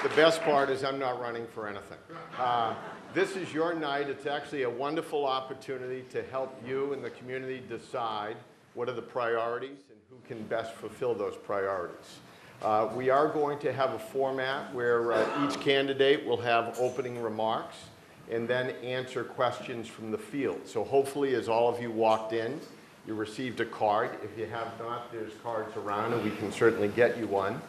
The best part is I'm not running for anything. This is your night. It's actually a wonderful opportunity to help you and the community decide what are the priorities and who can best fulfill those priorities. We are going to have a format where each candidate will have opening remarks and then answer questions from the field. So hopefully, as all of you walked in, you received a card. If you have not, there's cards around, and we can certainly get you one.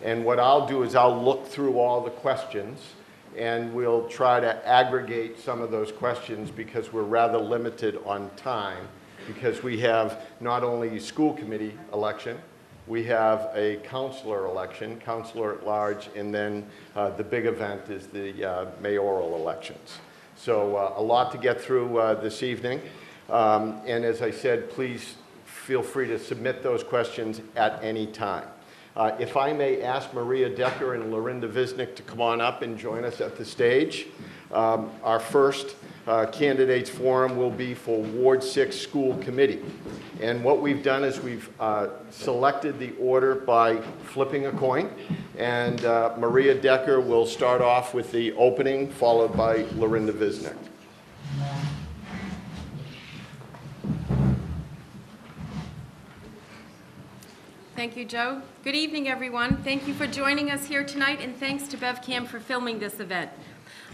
And what I'll do is I'll look through all the questions, and we'll try to aggregate some of those questions because we're rather limited on time, because we have not only school committee election, we have a counselor election, counselor at large, and then the big event is the mayoral elections. So a lot to get through this evening. And as I said, please feel free to submit those questions at any time. If I may ask Maria Decker and Lorinda Visnick to come on up and join us at the stage. Our first candidates forum will be for Ward 6 School Committee. And what we've done is we've selected the order by flipping a coin. And Maria Decker will start off with the opening, followed by Lorinda Visnick. Thank you, Joe. Good evening, everyone. Thank you for joining us here tonight, and thanks to BevCam for filming this event.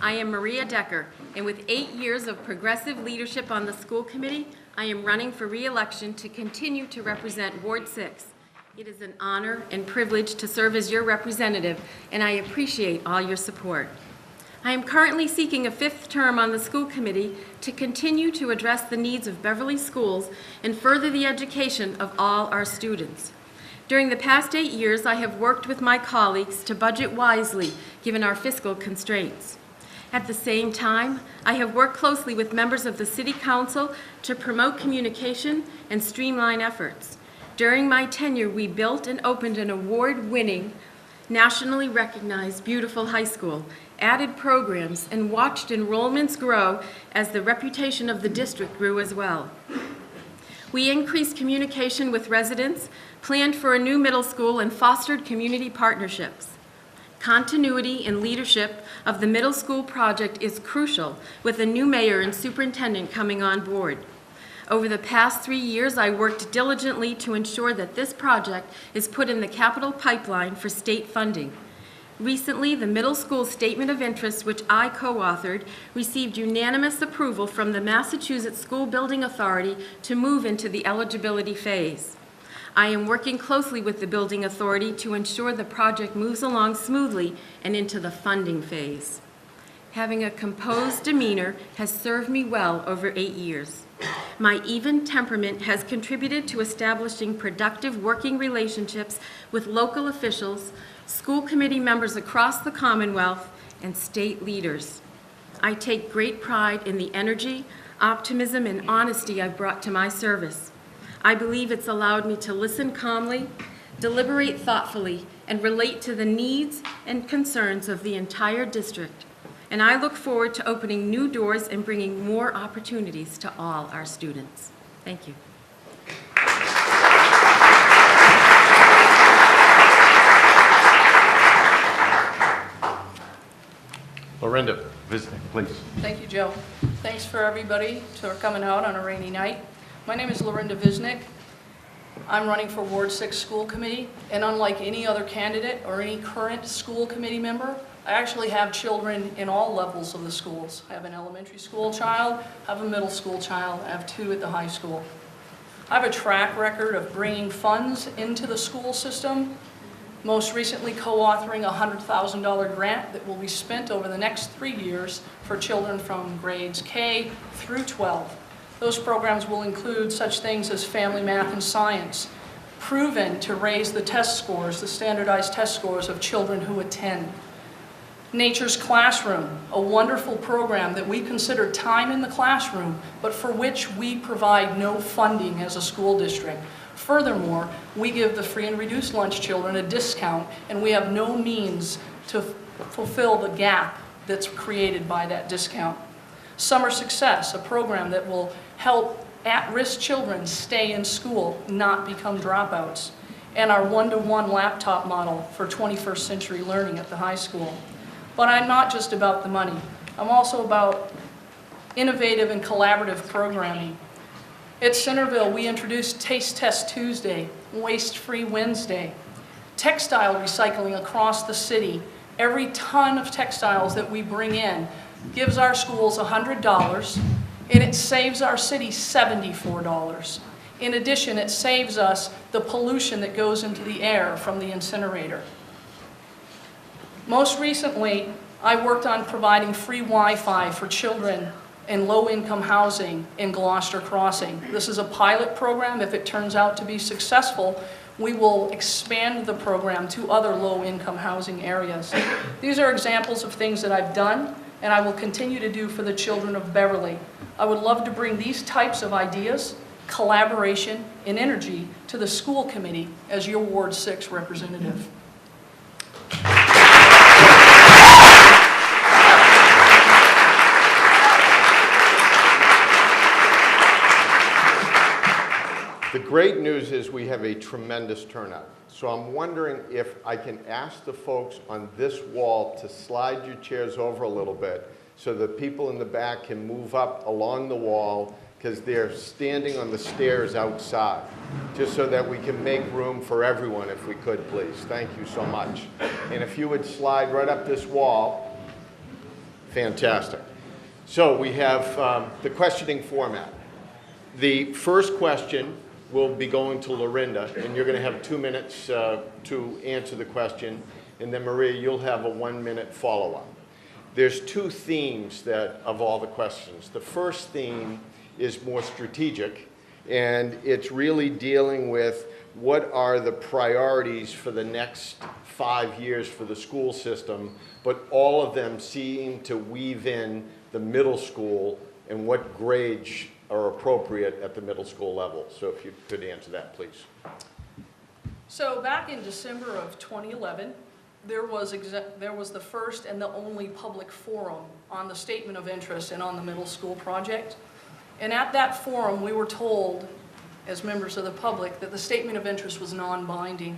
I am Maria Decker, and with 8 years of progressive leadership on the school committee, I am running for re-election to continue to represent Ward 6. It is an honor and privilege to serve as your representative, and I appreciate all your support. I am currently seeking a 5th term on the school committee to continue to address the needs of Beverly schools and further the education of all our students. During the past 8 years, I have worked with my colleagues to budget wisely, given our fiscal constraints. At the same time, I have worked closely with members of the City Council to promote communication and streamline efforts. During my tenure, we built and opened an award-winning, nationally recognized, beautiful high school, added programs, and watched enrollments grow as the reputation of the district grew as well. We increased communication with residents, planned for a new middle school, and fostered community partnerships. Continuity and leadership of the middle school project is crucial with a new mayor and superintendent coming on board. Over the past 3 years, I worked diligently to ensure that this project is put in the capital pipeline for state funding. Recently, the middle school statement of interest, which I co-authored, received unanimous approval from the Massachusetts School Building Authority to move into the eligibility phase. I am working closely with the Building Authority to ensure the project moves along smoothly and into the funding phase. Having a composed demeanor has served me well over 8 years. My even temperament has contributed to establishing productive working relationships with local officials, school committee members across the Commonwealth, and state leaders. I take great pride in the energy, optimism, and honesty I've brought to my service. I believe it's allowed me to listen calmly, deliberate thoughtfully, and relate to the needs and concerns of the entire district. And I look forward to opening new doors and bringing more opportunities to all our students. Thank you. Lorinda Visnick, please. Thank you, Joe. Thanks for everybody for coming out on a rainy night. My name is Lorinda Visnick. I'm running for Ward 6 School Committee, and unlike any other candidate or any current school committee member, I actually have children in all levels of the schools. I have an elementary school child, I have a middle school child, I have 2 at the high school. I have a track record of bringing funds into the school system, most recently co-authoring a $100,000 grant that will be spent over the next 3 years for children from grades K through 12. Those programs will include such things as family math and science, proven to raise the test scores, the standardized test scores of children who attend. Nature's Classroom, a wonderful program that we consider time in the classroom, but for which we provide no funding as a school district. Furthermore, we give the free and reduced lunch children a discount, and we have no means to fulfill the gap that's created by that discount. Summer Success, a program that will help at-risk children stay in school, not become dropouts. and our one-to-one laptop model for 21st century learning at the high school. But I'm not just about the money. I'm also about innovative and collaborative programming. At Centerville, we introduced Taste Test Tuesday, Waste-Free Wednesday, textile recycling across the city. Every ton of textiles that we bring in gives our schools $100, and it saves our city $74. In addition, it saves us the pollution that goes into the air from the incinerator. Most recently, I worked on providing free Wi-Fi for children in low-income housing in Gloucester Crossing. This is a pilot program. If it turns out to be successful, we will expand the program to other low-income housing areas. These are examples of things that I've done and I will continue to do for the children of Beverly. I would love to bring these types of ideas, collaboration, and energy to the school committee as your Ward 6 representative. The great news is we have a tremendous turnout. So I'm wondering if I can ask the folks on this wall to slide your chairs over a little bit so the people in the back can move up along the wall because they're standing on the stairs outside, just so that we can make room for everyone if we could, please. Thank you so much. And if you would slide right up this wall, fantastic. So we have the questioning format. The first question will be going to Lorinda, and you're going to have 2 minutes to answer the question, and then Maria, you'll have a 1-minute follow-up. There's 2 themes of all the questions. The first theme is more strategic, and it's really dealing with what are the priorities for the next 5 years for the school system, but all of them seem to weave in the middle school and what grades are appropriate at the middle school level. So if you could answer that, please. So back in December of 2011, there was the first and the only public forum on the statement of interest and on the middle school project. And at that forum, we were told, as members of the public, that the statement of interest was non-binding.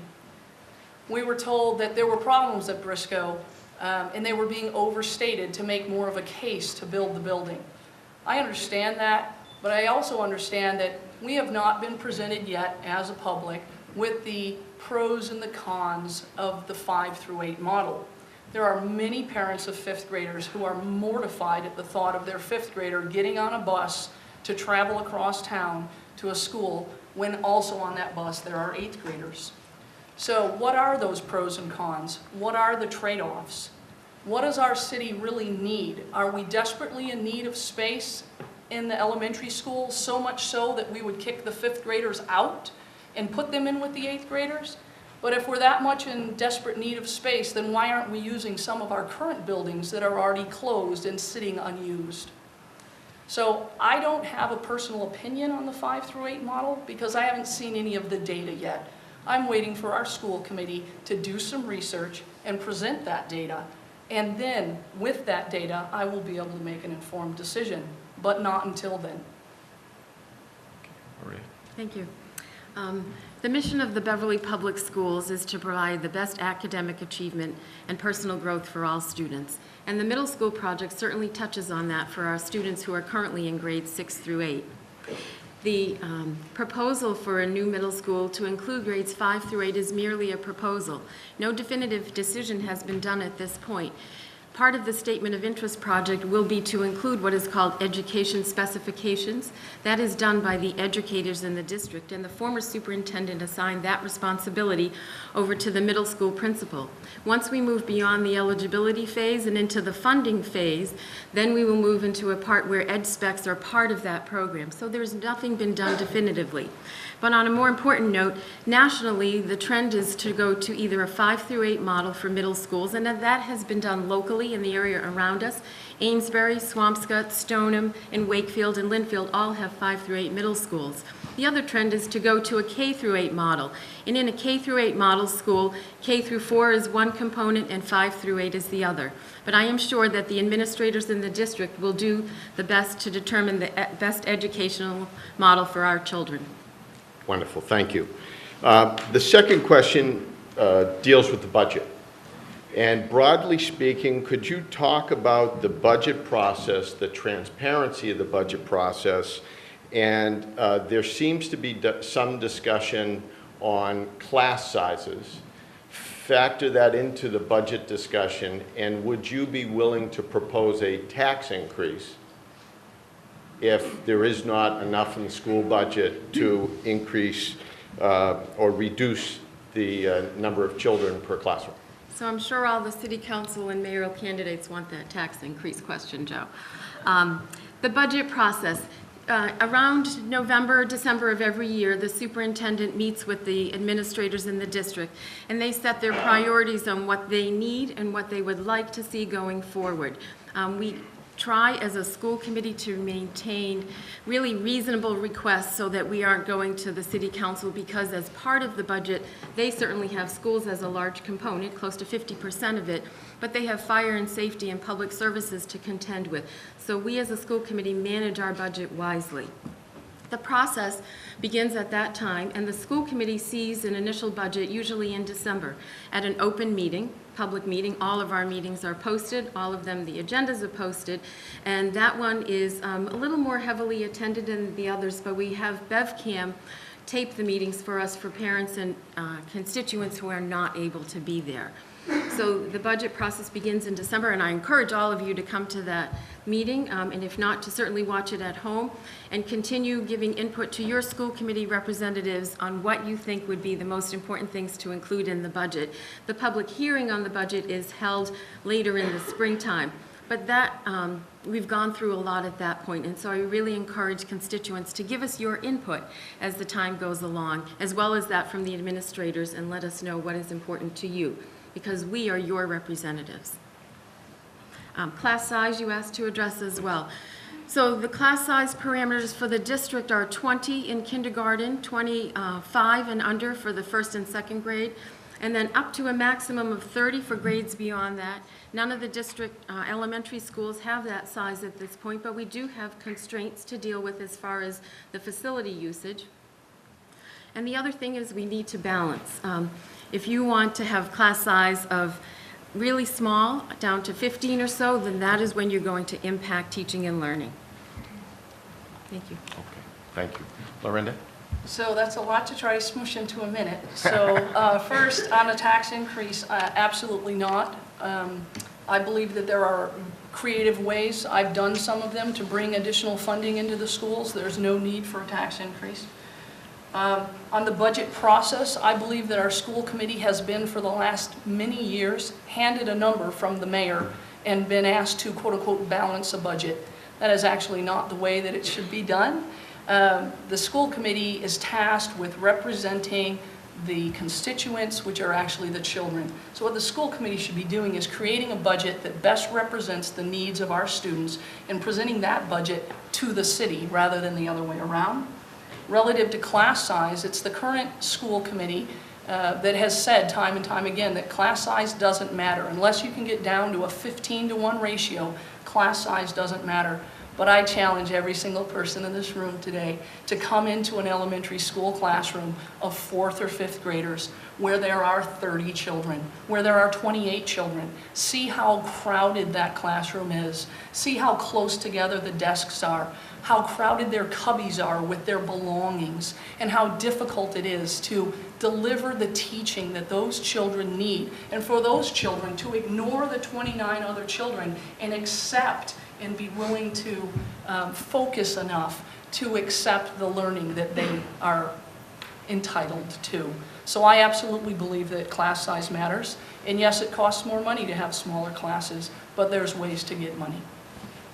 We were told that there were problems at Briscoe, and they were being overstated to make more of a case to build the building. I understand that. But I also understand that we have not been presented yet as a public with the pros and the cons of the 5 through 8 model. There are many parents of 5th graders who are mortified at the thought of their 5th grader getting on a bus to travel across town to a school when also on that bus there are 8th graders. So what are those pros and cons? What are the trade-offs? What does our city really need? Are we desperately in need of space in the elementary school, so much so that we would kick the 5th graders out and put them in with the 8th graders? But if we're that much in desperate need of space, then why aren't we using some of our current buildings that are already closed and sitting unused? So I don't have a personal opinion on the 5 through 8 model because I haven't seen any of the data yet. I'm waiting for our school committee to do some research and present that data. And then with that data, I will be able to make an informed decision. But not until then. Maria. Thank you. The mission of the Beverly Public Schools is to provide the best academic achievement and personal growth for all students. And the middle school project certainly touches on that for our students who are currently in grades 6 through 8. The proposal for a new middle school to include grades 5 through 8 is merely a proposal. No definitive decision has been done at this point. Part of the Statement of Interest project will be to include what is called education specifications. That is done by the educators in the district, and the former superintendent assigned that responsibility over to the middle school principal. Once we move beyond the eligibility phase and into the funding phase, then we will move into a part where ed specs are part of that program. So there's nothing been done definitively. But on a more important note, nationally, the trend is to go to either a 5 through 8 model for middle schools, and that has been done locally in the area around us. Amesbury, Swampscott, Stoneham, and Wakefield and Linfield all have 5 through 8 middle schools. The other trend is to go to a K through 8 model. And in a K through 8 model school, K through 4 is one component and 5 through 8 is the other. But I am sure that the administrators in the district will do the best to determine the best educational model for our children. Wonderful, thank you. The second question deals with the budget. And broadly speaking, could you talk about the budget process, the transparency of the budget process, and there seems to be some discussion on class sizes. Factor that into the budget discussion, and would you be willing to propose a tax increase if there is not enough in the school budget to increase or reduce the number of children per classroom? So I'm sure all the city council and mayoral candidates want that tax increase question, Joe. The budget process. Around November, December of every year, the superintendent meets with the administrators in the district, and they set their priorities on what they need and what they would like to see going forward. We try as a school committee to maintain really reasonable requests so that we aren't going to the city council, because as part of the budget, they certainly have schools as a large component, close to 50% of it, but they have fire and safety and public services to contend with. So we as a school committee manage our budget wisely. The process begins at that time, and the school committee sees an initial budget usually in December at an open meeting, public meeting. All of our meetings are posted, all of them, the agendas are posted, and that one is a little more heavily attended than the others, but we have BevCam tape the meetings for us for parents and constituents who are not able to be there. So the budget process begins in December, and I encourage all of you to come to that meeting, and if not, to certainly watch it at home and continue giving input to your school committee representatives on what you think would be the most important things to include in the budget. The public hearing on the budget is held later in the springtime, but that we've gone through a lot at that point, and so I really encourage constituents to give us your input as the time goes along, as well as that from the administrators, and let us know what is important to you, because we are your representatives. Class size you asked to address as well. So the class size parameters for the district are 20 in kindergarten, 25 and under for the first and second grade, and then up to a maximum of 30 for grades beyond that. None of the district elementary schools have that size at this point, but we do have constraints to deal with as far as the facility usage. And the other thing is we need to balance. If you want to have class size of really small, down to 15 or so, then that is when you're going to impact teaching and learning. Thank you. Okay, thank you. Lorinda? So that's a lot to try to smoosh into a minute. So first, on a tax increase, absolutely not. I believe that there are creative ways, I've done some of them, to bring additional funding into the schools. There's no need for a tax increase. On the budget process, I believe that our school committee has been, for the last many years, handed a number from the mayor and been asked to, quote unquote, balance a budget. That is actually not the way that it should be done. The school committee is tasked with representing the constituents, which are actually the children. So what the school committee should be doing is creating a budget that best represents the needs of our students and presenting that budget to the city rather than the other way around. Relative to class size, it's the current school committee that has said time and time again that class size doesn't matter. Unless you can get down to a 15-to-1 ratio, class size doesn't matter. But I challenge every single person in this room today to come into an elementary school classroom of 4th or 5th graders where there are 30 children, where there are 28 children. See how crowded that classroom is. See how close together the desks are, how crowded their cubbies are with their belongings, and how difficult it is to deliver the teaching that those children need. And for those children to ignore the 29 other children and accept and be willing to focus enough to accept the learning that they are entitled to. So I absolutely believe that class size matters. And yes, it costs more money to have smaller classes, but there's ways to get money.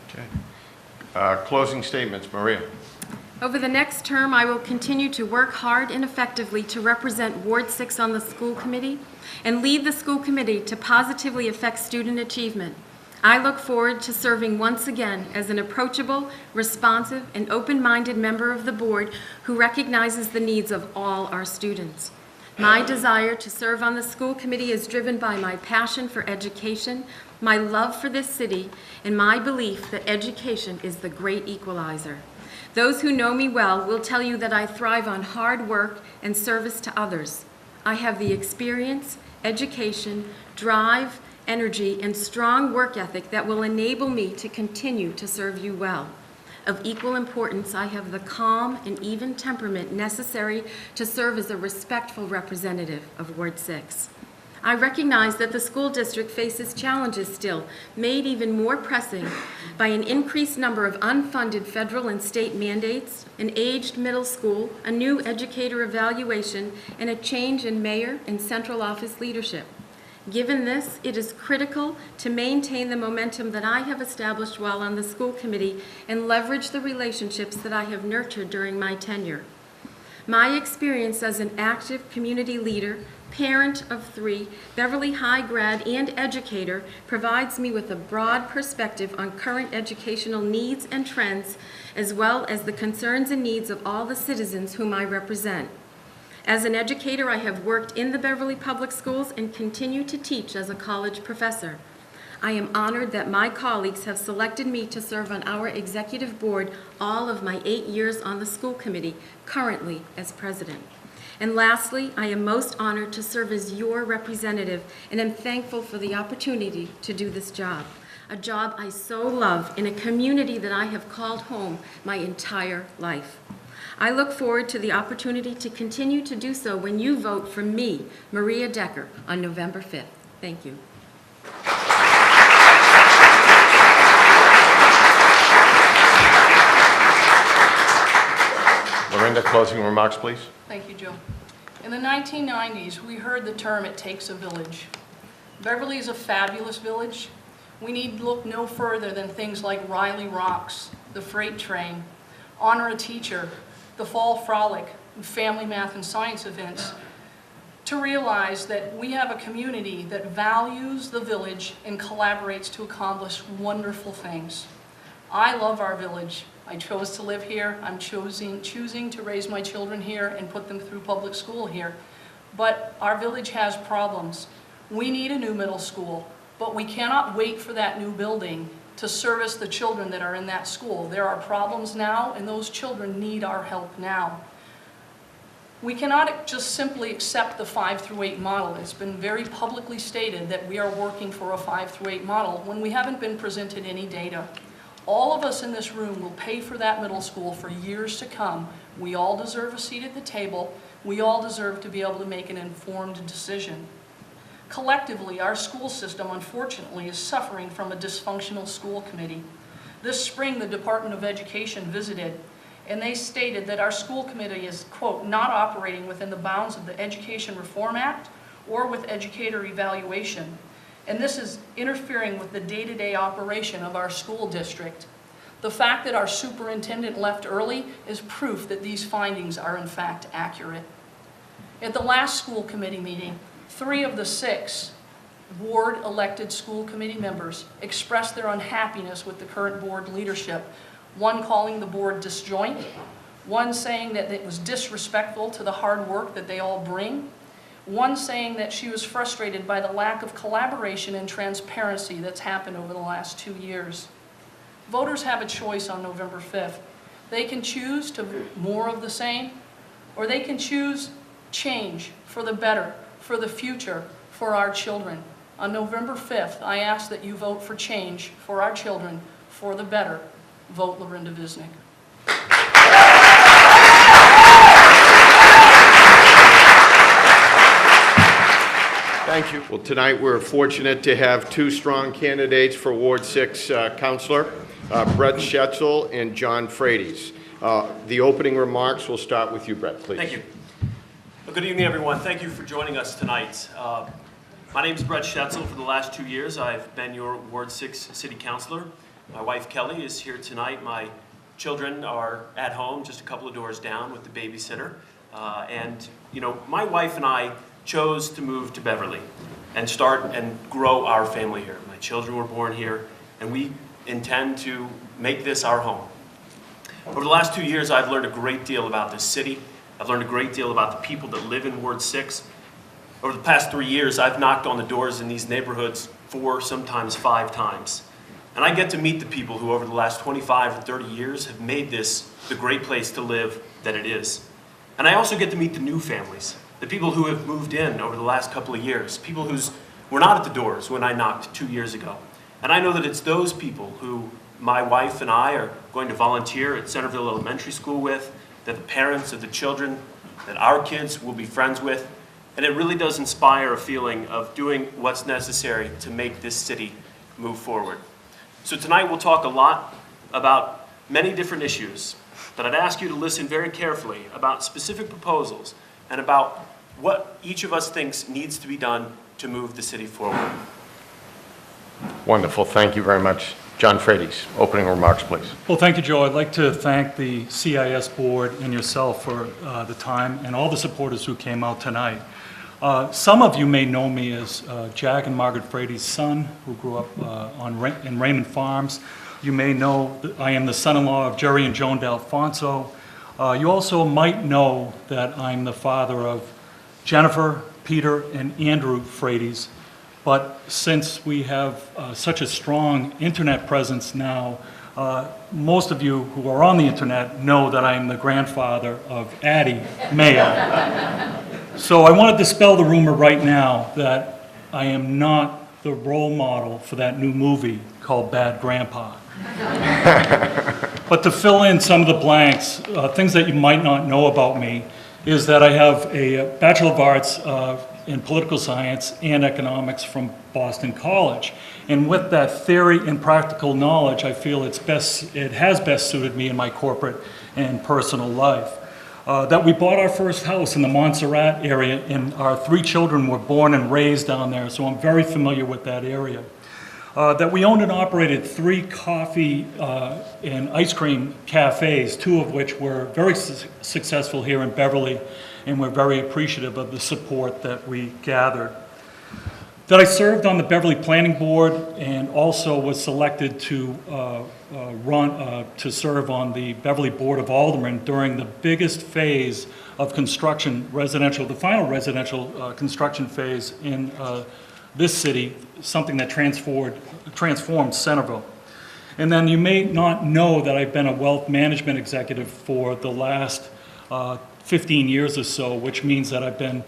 Okay. Closing statements, Maria. Over the next term, I will continue to work hard and effectively to represent Ward 6 on the school committee and lead the school committee to positively affect student achievement. I look forward to serving once again as an approachable, responsive, and open-minded member of the board who recognizes the needs of all our students. My desire to serve on the school committee is driven by my passion for education, my love for this city, and my belief that education is the great equalizer. Those who know me well will tell you that I thrive on hard work and service to others. I have the experience, education, drive, energy, and strong work ethic that will enable me to continue to serve you well. Of equal importance, I have the calm and even temperament necessary to serve as a respectful representative of Ward 6. I recognize that the school district faces challenges still, made even more pressing by an increased number of unfunded federal and state mandates, an aged middle school, a new educator evaluation, and a change in mayor and central office leadership. Given this, it is critical to maintain the momentum that I have established while on the school committee and leverage the relationships that I have nurtured during my tenure. My experience as an active community leader, parent of 3, Beverly High grad, and educator provides me with a broad perspective on current educational needs and trends, as well as the concerns and needs of all the citizens whom I represent. As an educator, I have worked in the Beverly Public Schools and continue to teach as a college professor. I am honored that my colleagues have selected me to serve on our executive board all of my 8 years on the school committee, currently as president. And lastly, I am most honored to serve as your representative and am thankful for the opportunity to do this job, a job I so love in a community that I have called home my entire life. I look forward to the opportunity to continue to do so when you vote for me, Maria Decker, on November 5th. Thank you. Lorinda, closing remarks, please. Thank you, Joe. In the 1990s, we heard the term, "It takes a village." Beverly is a fabulous village. We need look no further than things like Riley Rocks, the freight train, Honor a Teacher, the Fall Frolic, and family math and science events, to realize that we have a community that values the village and collaborates to accomplish wonderful things. I love our village. I chose to live here. I'm choosing to raise my children here and put them through public school here. But our village has problems. We need a new middle school, but we cannot wait for that new building to service the children that are in that school. There are problems now, and those children need our help now. We cannot just simply accept the 5 through 8 model. It's been very publicly stated that we are working for a 5 through 8 model when we haven't been presented any data. All of us in this room will pay for that middle school for years to come. We all deserve a seat at the table. We all deserve to be able to make an informed decision. Collectively, our school system, unfortunately, is suffering from a dysfunctional school committee. This spring, the Department of Education visited, and they stated that our school committee is, quote, not operating within the bounds of the Education Reform Act or with educator evaluation. And this is interfering with the day-to-day operation of our school district. The fact that our superintendent left early is proof that these findings are in fact accurate. At the last school committee meeting, 3 of the 6 board-elected school committee members expressed their unhappiness with the current board leadership, one calling the board disjoint, one saying that it was disrespectful to the hard work that they all bring, one saying that she was frustrated by the lack of collaboration and transparency that's happened over the last 2 years. Voters have a choice on November 5th. They can choose to more of the same, or they can choose change for the better, for the future, for our children. On November 5th, I ask that you vote for change for our children, for the better. Vote Lorinda Visnick. Thank you. Well, tonight we're fortunate to have 2 strong candidates for Ward 6 Councilor, Brett Schetzel and John Frates. The opening remarks, we'll start with you, Brett, please. Thank you. Well, good evening, everyone. Thank you for joining us tonight. My name is Brett Schetzel. For the last 2 years, I've been your Ward 6 City Councilor. My wife, Kelly, is here tonight. My children are at home, just a couple of doors down with the babysitter. And, you know, my wife and I chose to move to Beverly and start and grow our family here. My children were born here, and we intend to make this our home. Over the last 2 years, I've learned a great deal about this city. I've learned a great deal about the people that live in Ward 6. Over the past 3 years, I've knocked on the doors in these neighborhoods 4, sometimes 5 times. And I get to meet the people who over the last 25 or 30 years have made this the great place to live that it is. And I also get to meet the new families, the people who have moved in over the last couple of years, people who were not at the doors when I knocked 2 years ago. And I know that it's those people who my wife and I are going to volunteer at Centerville Elementary School with, that the parents of the children that our kids will be friends with. And it really does inspire a feeling of doing what's necessary to make this city move forward. So tonight we'll talk a lot about many different issues, but I'd ask you to listen very carefully about specific proposals and about what each of us thinks needs to be done to move the city forward. Wonderful. Thank you very much. John Frates, opening remarks, please. Well, thank you, Joe. I'd like to thank the CIS board and yourself for the time and all the supporters who came out tonight. Some of you may know me as Jack and Margaret Frates' son, who grew up in Raymond Farms. You may know that I am the son-in-law of Jerry and Joan D'Alfonso. You also might know that I'm the father of Jennifer, Peter, and Andrew Frates. But since we have such a strong internet presence now, most of you who are on the internet know that I am the grandfather of Addie Mayo. So I want to dispel the rumor right now that I am not the role model for that new movie called Bad Grandpa. But to fill in some of the blanks, things that you might not know about me is that I have a Bachelor of Arts in Political Science and Economics from Boston College. And with that theory and practical knowledge, I feel it has best suited me in my corporate and personal life. That we bought our first house in the Montserrat area, and our 3 children were born and raised down there, so I'm very familiar with that area. That we owned and operated 3 coffee and ice cream cafes, 2 of which were very successful here in Beverly, and we're very appreciative of the support that we gathered. That I served on the Beverly Planning Board and also was selected to serve on the Beverly Board of Aldermen during the biggest phase of construction, the final residential construction phase in this city, something that transformed Centerville. And then you may not know that I've been a wealth management executive for the last 15 years or so, which means that I've been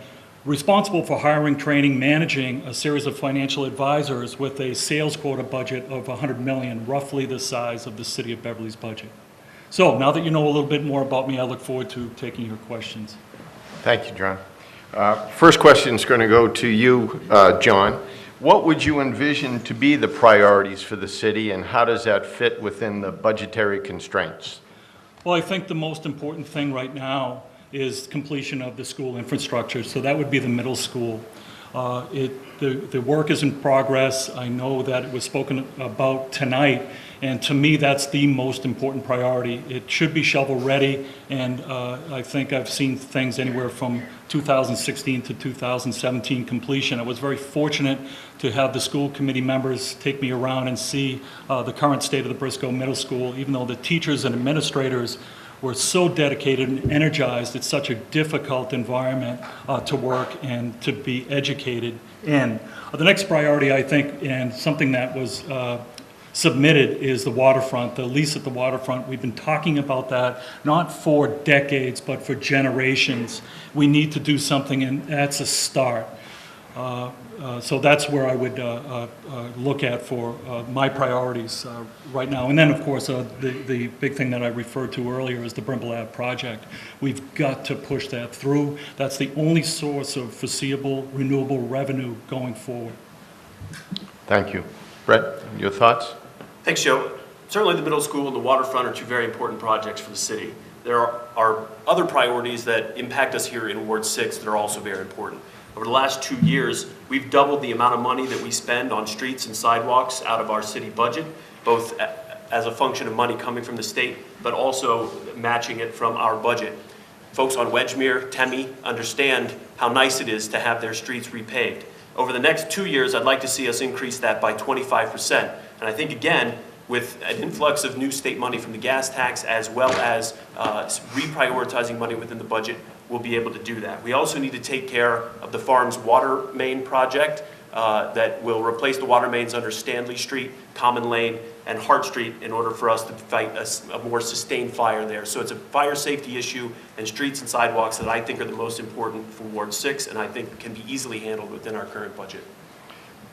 responsible for hiring, training, managing a series of financial advisors with a sales quota budget of $100 million, roughly the size of the city of Beverly's budget. So now that you know a little bit more about me, I look forward to taking your questions. Thank you, John. First question is going to go to you, John. What would you envision to be the priorities for the city, and how does that fit within the budgetary constraints? Well, I think the most important thing right now is completion of the school infrastructure. So that would be the middle school. The work is in progress. I know that it was spoken about tonight, and to me that's the most important priority. It should be shovel ready, and I think I've seen things anywhere from 2016 to 2017 completion. I was very fortunate to have the school committee members take me around and see the current state of the Briscoe Middle School. Even though the teachers and administrators were so dedicated and energized, it's such a difficult environment to work and to be educated in. The next priority, I think, and something that was submitted, is the waterfront, the lease at the waterfront. We've been talking about that not for decades, but for generations. We need to do something, and that's a start. So that's where I would look at for my priorities right now. And then, of course, the big thing that I referred to earlier is the Brimble Ave project. We've got to push that through. That's the only source of foreseeable renewable revenue going forward. Thank you. Brett, your thoughts? Thanks, Joe. Certainly the middle school and the waterfront are 2 very important projects for the city. There are other priorities that impact us here in Ward 6 that are also very important. Over the last 2 years, we've doubled the amount of money that we spend on streets and sidewalks out of our city budget, both as a function of money coming from the state, but also matching it from our budget. Folks on Wedgemere, Temme, understand how nice it is to have their streets repaved. Over the next 2 years, I'd like to see us increase that by 25%. And I think, again, with an influx of new state money from the gas tax, as well as reprioritizing money within the budget, we'll be able to do that. We also need to take care of the farm's water main project. that will replace the water mains under Stanley Street, Common Lane, and Hart Street in order for us to fight a more sustained fire there. So it's a fire safety issue and streets and sidewalks that I think are the most important for Ward 6, and I think can be easily handled within our current budget.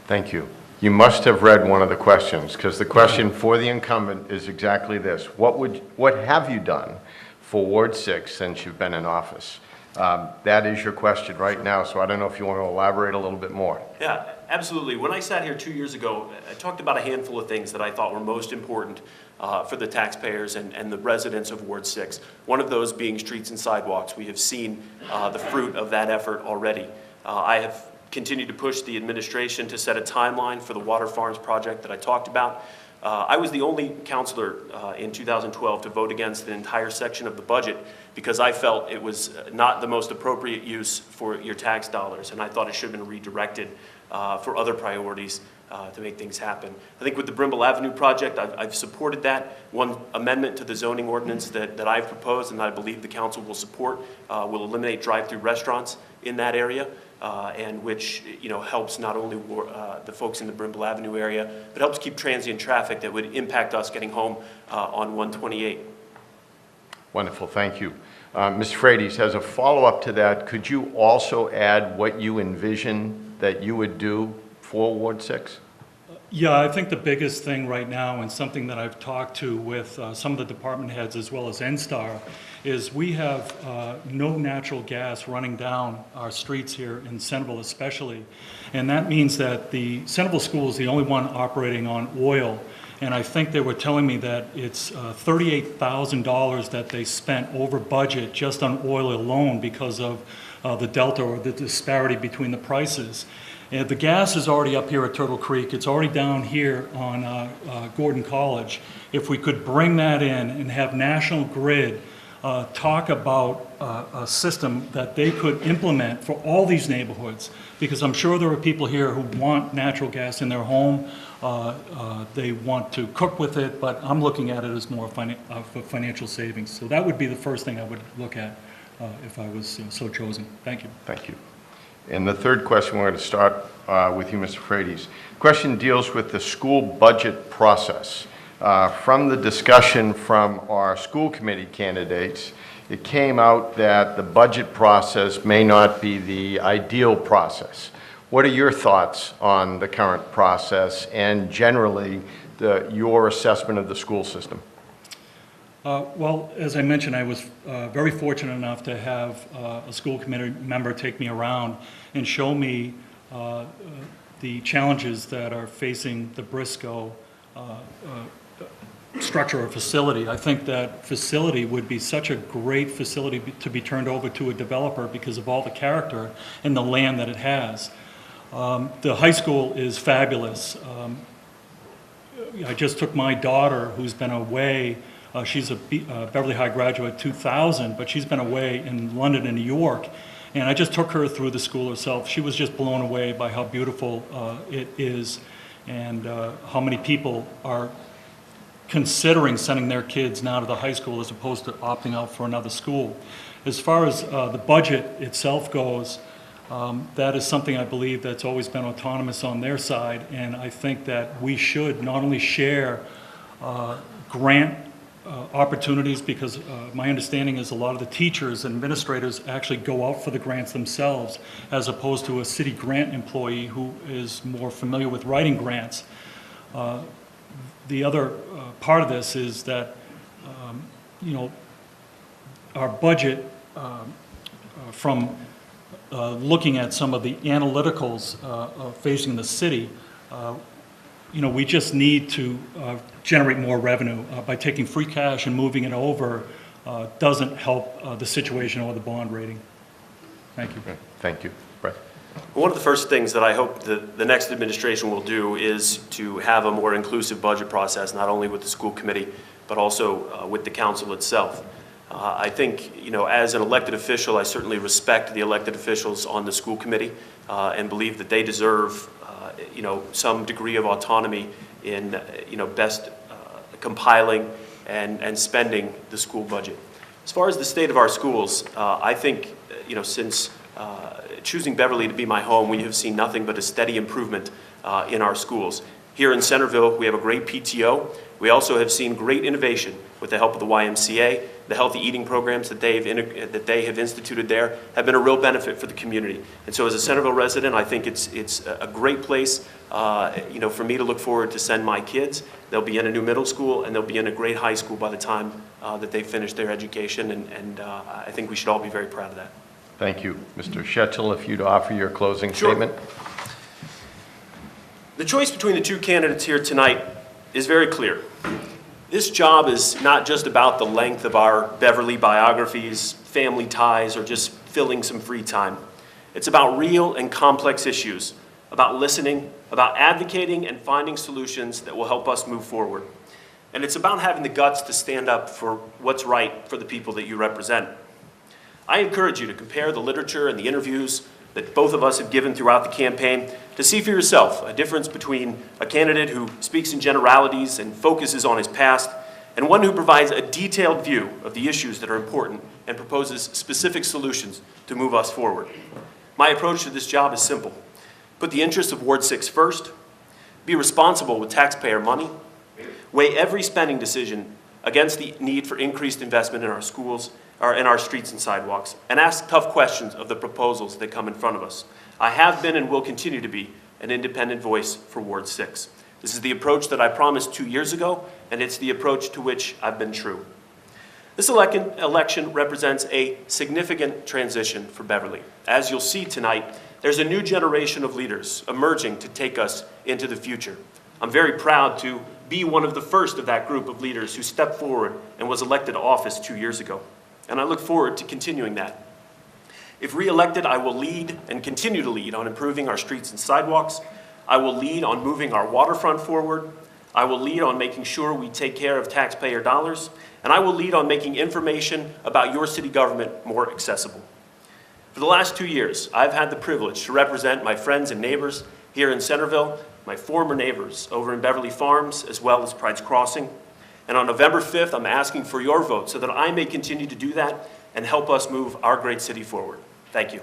Thank you. You must have read one of the questions, because the question for the incumbent is exactly this. What have you done for Ward 6 since you've been in office? That is your question right now, so I don't know if you want to elaborate a little bit more. Yeah, absolutely. When I sat here 2 years ago, I talked about a handful of things that I thought were most important for the taxpayers and the residents of Ward 6. One of those being streets and sidewalks. We have seen the fruit of that effort already. I have continued to push the administration to set a timeline for the Water Farms project that I talked about. I was the only counselor in 2012 to vote against an entire section of the budget because I felt it was not the most appropriate use for your tax dollars, and I thought it should have been redirected for other priorities to make things happen. I think with the Brimble Avenue project, I've supported that. One amendment to the zoning ordinance that I've proposed and I believe the council will support will eliminate drive-through restaurants in that area. And which helps not only the folks in the Brimble Avenue area, but helps keep transient traffic that would impact us getting home on 128. Wonderful, thank you. Ms. Frates, as a follow-up to that, could you also add what you envision that you would do for Ward 6? Yeah, I think the biggest thing right now, and something that I've talked to with some of the department heads as well as NSTAR, is we have no natural gas running down our streets here in Centerville especially. And that means that the Centerville School is the only one operating on oil. And I think they were telling me that it's $38,000 that they spent over budget just on oil alone because of the delta or the disparity between the prices. And the gas is already up here at Turtle Creek. It's already down here on Gordon College. If we could bring that in and have National Grid talk about a system that they could implement for all these neighborhoods, because I'm sure there are people here who want natural gas in their home. They want to cook with it, but I'm looking at it as more of a financial savings. So that would be the first thing I would look at if I was so chosen. Thank you. Thank you. And the third question, we're going to start with you, Mr. Frates. The question deals with the school budget process. From the discussion from our school committee candidates, it came out that the budget process may not be the ideal process. What are your thoughts on the current process and generally your assessment of the school system? Well, as I mentioned, I was very fortunate enough to have a school committee member take me around and show me the challenges that are facing the Briscoe structure or facility. I think that facility would be such a great facility to be turned over to a developer because of all the character and the land that it has. The high school is fabulous. I just took my daughter, who's been away. She's a Beverly High graduate 2000, but she's been away in London and New York. And I just took her through the school herself. She was just blown away by how beautiful it is and how many people are considering sending their kids now to the high school as opposed to opting out for another school. As far as the budget itself goes, that is something I believe that's always been autonomous on their side, and I think that we should not only share grant opportunities, because my understanding is a lot of the teachers and administrators actually go out for the grants themselves as opposed to a city grant employee who is more familiar with writing grants. The other part of this is that our budget from looking at some of the analyticals facing the city, we just need to generate more revenue. By taking free cash and moving it over doesn't help the situation or the bond rating. Thank you. Thank you. Brett. One of the first things that I hope the next administration will do is to have a more inclusive budget process, not only with the school committee, but also with the council itself. I think, as an elected official, I certainly respect the elected officials on the school committee and believe that they deserve, some degree of autonomy in, best compiling and spending the school budget. As far as the state of our schools, I think, since choosing Beverly to be my home, we have seen nothing but a steady improvement in our schools. Here in Centerville, we have a great PTO. We also have seen great innovation with the help of the YMCA. The healthy eating programs that they have instituted there have been a real benefit for the community. And so as a Centerville resident, I think it's a great place for me to look forward to send my kids. They'll be in a new middle school and they'll be in a great high school by the time that they finish their education, and I think we should all be very proud of that. Thank you. Mr. Schetzel, if you'd offer your closing statement. The choice between the two candidates here tonight is very clear. This job is not just about the length of our Beverly biographies, family ties, or just filling some free time. It's about real and complex issues, about listening, about advocating and finding solutions that will help us move forward. And it's about having the guts to stand up for what's right for the people that you represent. I encourage you to compare the literature and the interviews that both of us have given throughout the campaign to see for yourself a difference between a candidate who speaks in generalities and focuses on his past, and one who provides a detailed view of the issues that are important and proposes specific solutions to move us forward. My approach to this job is simple. Put the interests of Ward 6 first, be responsible with taxpayer money, weigh every spending decision against the need for increased investment in our schools, or in our streets and sidewalks, and ask tough questions of the proposals that come in front of us. I have been and will continue to be an independent voice for Ward 6. This is the approach that I promised 2 years ago, and it's the approach to which I've been true. This election represents a significant transition for Beverly. As you'll see tonight, there's a new generation of leaders emerging to take us into the future. I'm very proud to be one of the first of that group of leaders who stepped forward and was elected to office 2 years ago. And I look forward to continuing that. If re-elected, I will lead and continue to lead on improving our streets and sidewalks. I will lead on moving our waterfront forward. I will lead on making sure we take care of taxpayer dollars. And I will lead on making information about your city government more accessible. For the last 2 years, I've had the privilege to represent my friends and neighbors here in Centerville, my former neighbors over in Beverly Farms, as well as Pride's Crossing. And on November 5th, I'm asking for your vote so that I may continue to do that and help us move our great city forward. Thank you.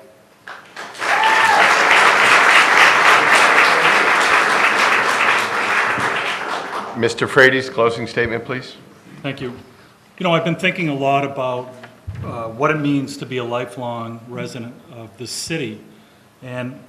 Mr. Frady's closing statement, please. Thank you. You know, I've been thinking a lot about what it means to be a lifelong resident of the city. And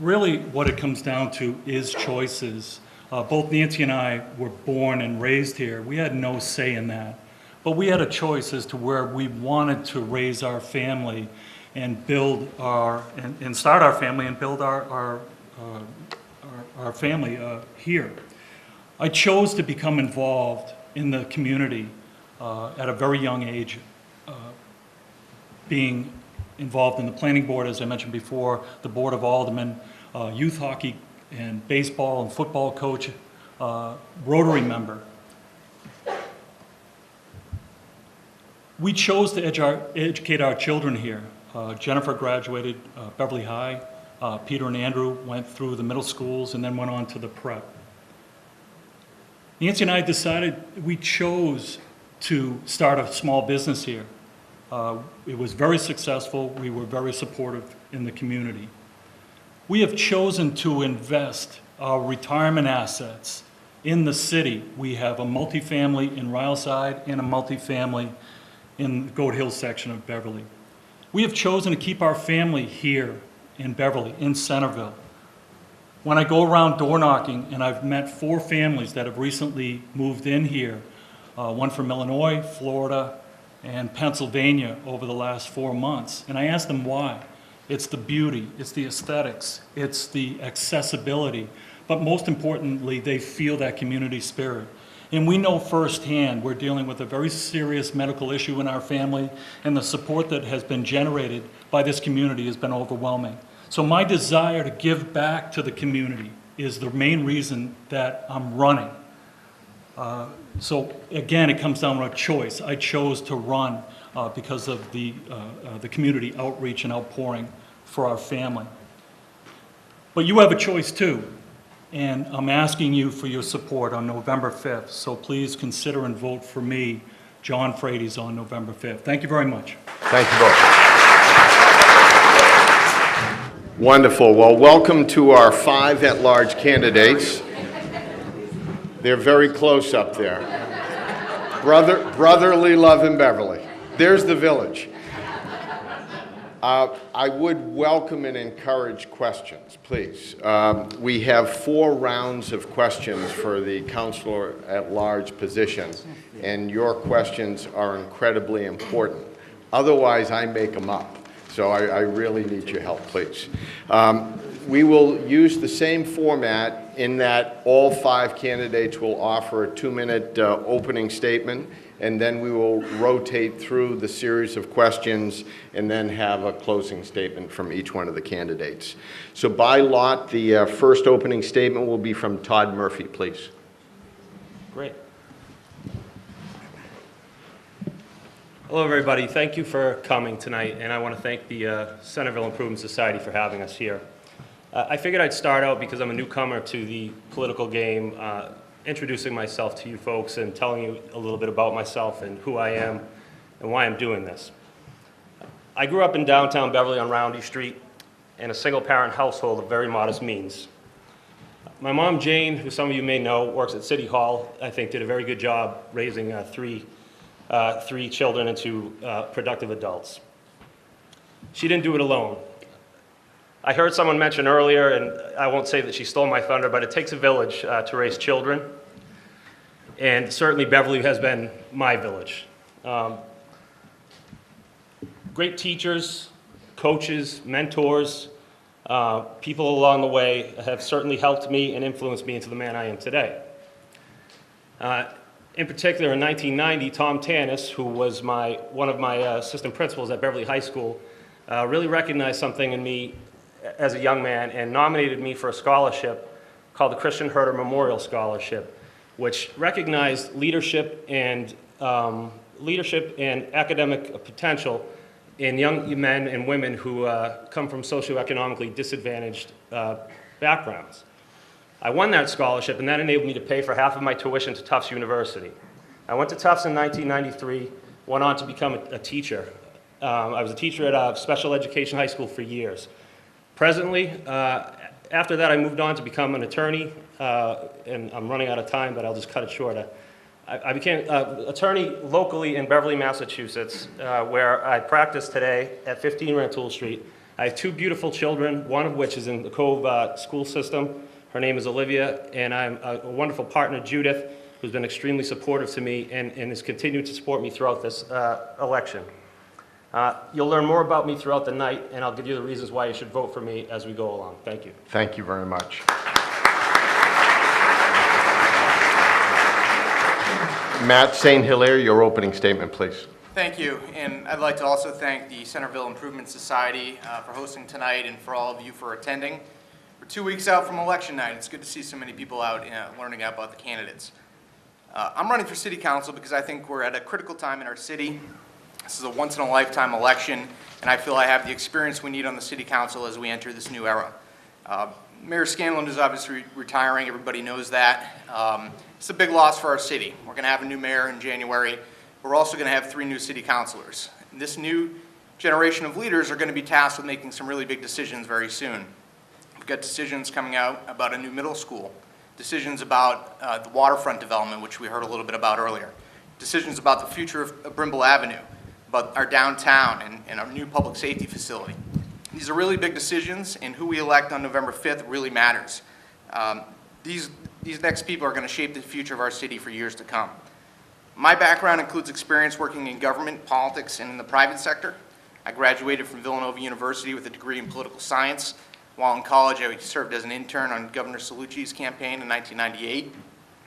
really what it comes down to is choices. Both Nancy and I were born and raised here. We had no say in that. But we had a choice as to where we wanted to raise our family and build and start our family and build our family here. I chose to become involved in the community at a very young age, being involved in the planning board, as I mentioned before, the Board of Aldermen, youth hockey and baseball and football coach, Rotary member. We chose to educate our children here. Jennifer graduated Beverly High. Peter and Andrew went through the middle schools and then went on to the prep. Nancy and I decided we chose to start a small business here. It was very successful. We were very supportive in the community. We have chosen to invest our retirement assets in the city. We have a multifamily in Ryleside and a multifamily in the Goat Hill section of Beverly. We have chosen to keep our family here in Beverly, in Centerville. When I go around door knocking, and I've met 4 families that have recently moved in here, one from Illinois, Florida, and Pennsylvania over the last 4 months, and I ask them why. It's the beauty, it's the aesthetics, it's the accessibility, but most importantly, they feel that community spirit. And we know firsthand we're dealing with a very serious medical issue in our family, and the support that has been generated by this community has been overwhelming. So my desire to give back to the community is the main reason that I'm running. So again, it comes down to a choice. I chose to run because of the community outreach and outpouring for our family. But you have a choice too, and I'm asking you for your support on November 5th. So please consider and vote for me, John Frady's, on November 5th. Thank you very much. Thank you both. Wonderful. Well, welcome to our 5 at-large candidates. They're very close up there. Brotherly love in Beverly. There's the village. I would welcome and encourage questions, please. We have 4 rounds of questions for the counselor at large position, and your questions are incredibly important. Otherwise, I make them up. So I really need your help, please. We will use the same format in that all 5 candidates will offer a 2-minute opening statement, and then we will rotate through the series of questions and then have a closing statement from each one of the candidates. So by lot, the first opening statement will be from Todd Murphy, please. Great. Hello, everybody. Thank you for coming tonight, and I want to thank the Centerville Improvement Society for having us here. I figured I'd start out, because I'm a newcomer to the political game, introducing myself to you folks and telling you a little bit about myself and who I am and why I'm doing this. I grew up in downtown Beverly on Roundy Street in a single-parent household of very modest means. My mom, Jane, who some of you may know, works at City Hall. I think did a very good job raising 3 children into productive adults. She didn't do it alone. I heard someone mention earlier, and I won't say that she stole my thunder, but it takes a village to raise children. And certainly Beverly has been my village. Great teachers, coaches, mentors, people along the way have certainly helped me and influenced me into the man I am today. In particular, in 1990, Tom Tanis, who was one of my assistant principals at Beverly High School, really recognized something in me as a young man and nominated me for a scholarship called the Christian Herter Memorial Scholarship, which recognized leadership and academic potential in young men and women who come from socioeconomically disadvantaged backgrounds. I won that scholarship, and that enabled me to pay for half of my tuition to Tufts University. I went to Tufts in 1993, went on to become a teacher. I was a teacher at a special education high school for years. Presently, after that, I moved on to become an attorney, and I'm running out of time, but I'll just cut it short. I became an attorney locally in Beverly, Massachusetts, where I practice today at 15 Rantoul Street. I have 2 beautiful children, one of which is in the Cove school system. Her name is Olivia, and I'm a wonderful partner, Judith, who's been extremely supportive to me and has continued to support me throughout this election. You'll learn more about me throughout the night, and I'll give you the reasons why you should vote for me as we go along. Thank you. Thank you very much. Matt St. Hilaire, your opening statement, please. Thank you, and I'd like to also thank the Centerville Improvement Society for hosting tonight and for all of you for attending. We're 2 weeks out from election night. It's good to see so many people out learning about the candidates. I'm running for city council because I think we're at a critical time in our city. This is a once-in-a-lifetime election, and I feel I have the experience we need on the city council as we enter this new era. Mayor Scanlon is obviously retiring. Everybody knows that. It's a big loss for our city. We're going to have a new mayor in January. We're also going to have 3 new city councilors. And this new generation of leaders are going to be tasked with making some really big decisions very soon. We've got decisions coming out about a new middle school, decisions about the waterfront development, which we heard a little bit about earlier, decisions about the future of Brimble Avenue, about our downtown and our new public safety facility. These are really big decisions, and who we elect on November 5th really matters. These next people are going to shape the future of our city for years to come. My background includes experience working in government, politics, and in the private sector. I graduated from Villanova University with a degree in political science. While in college, I served as an intern on Governor Cellucci's campaign in 1998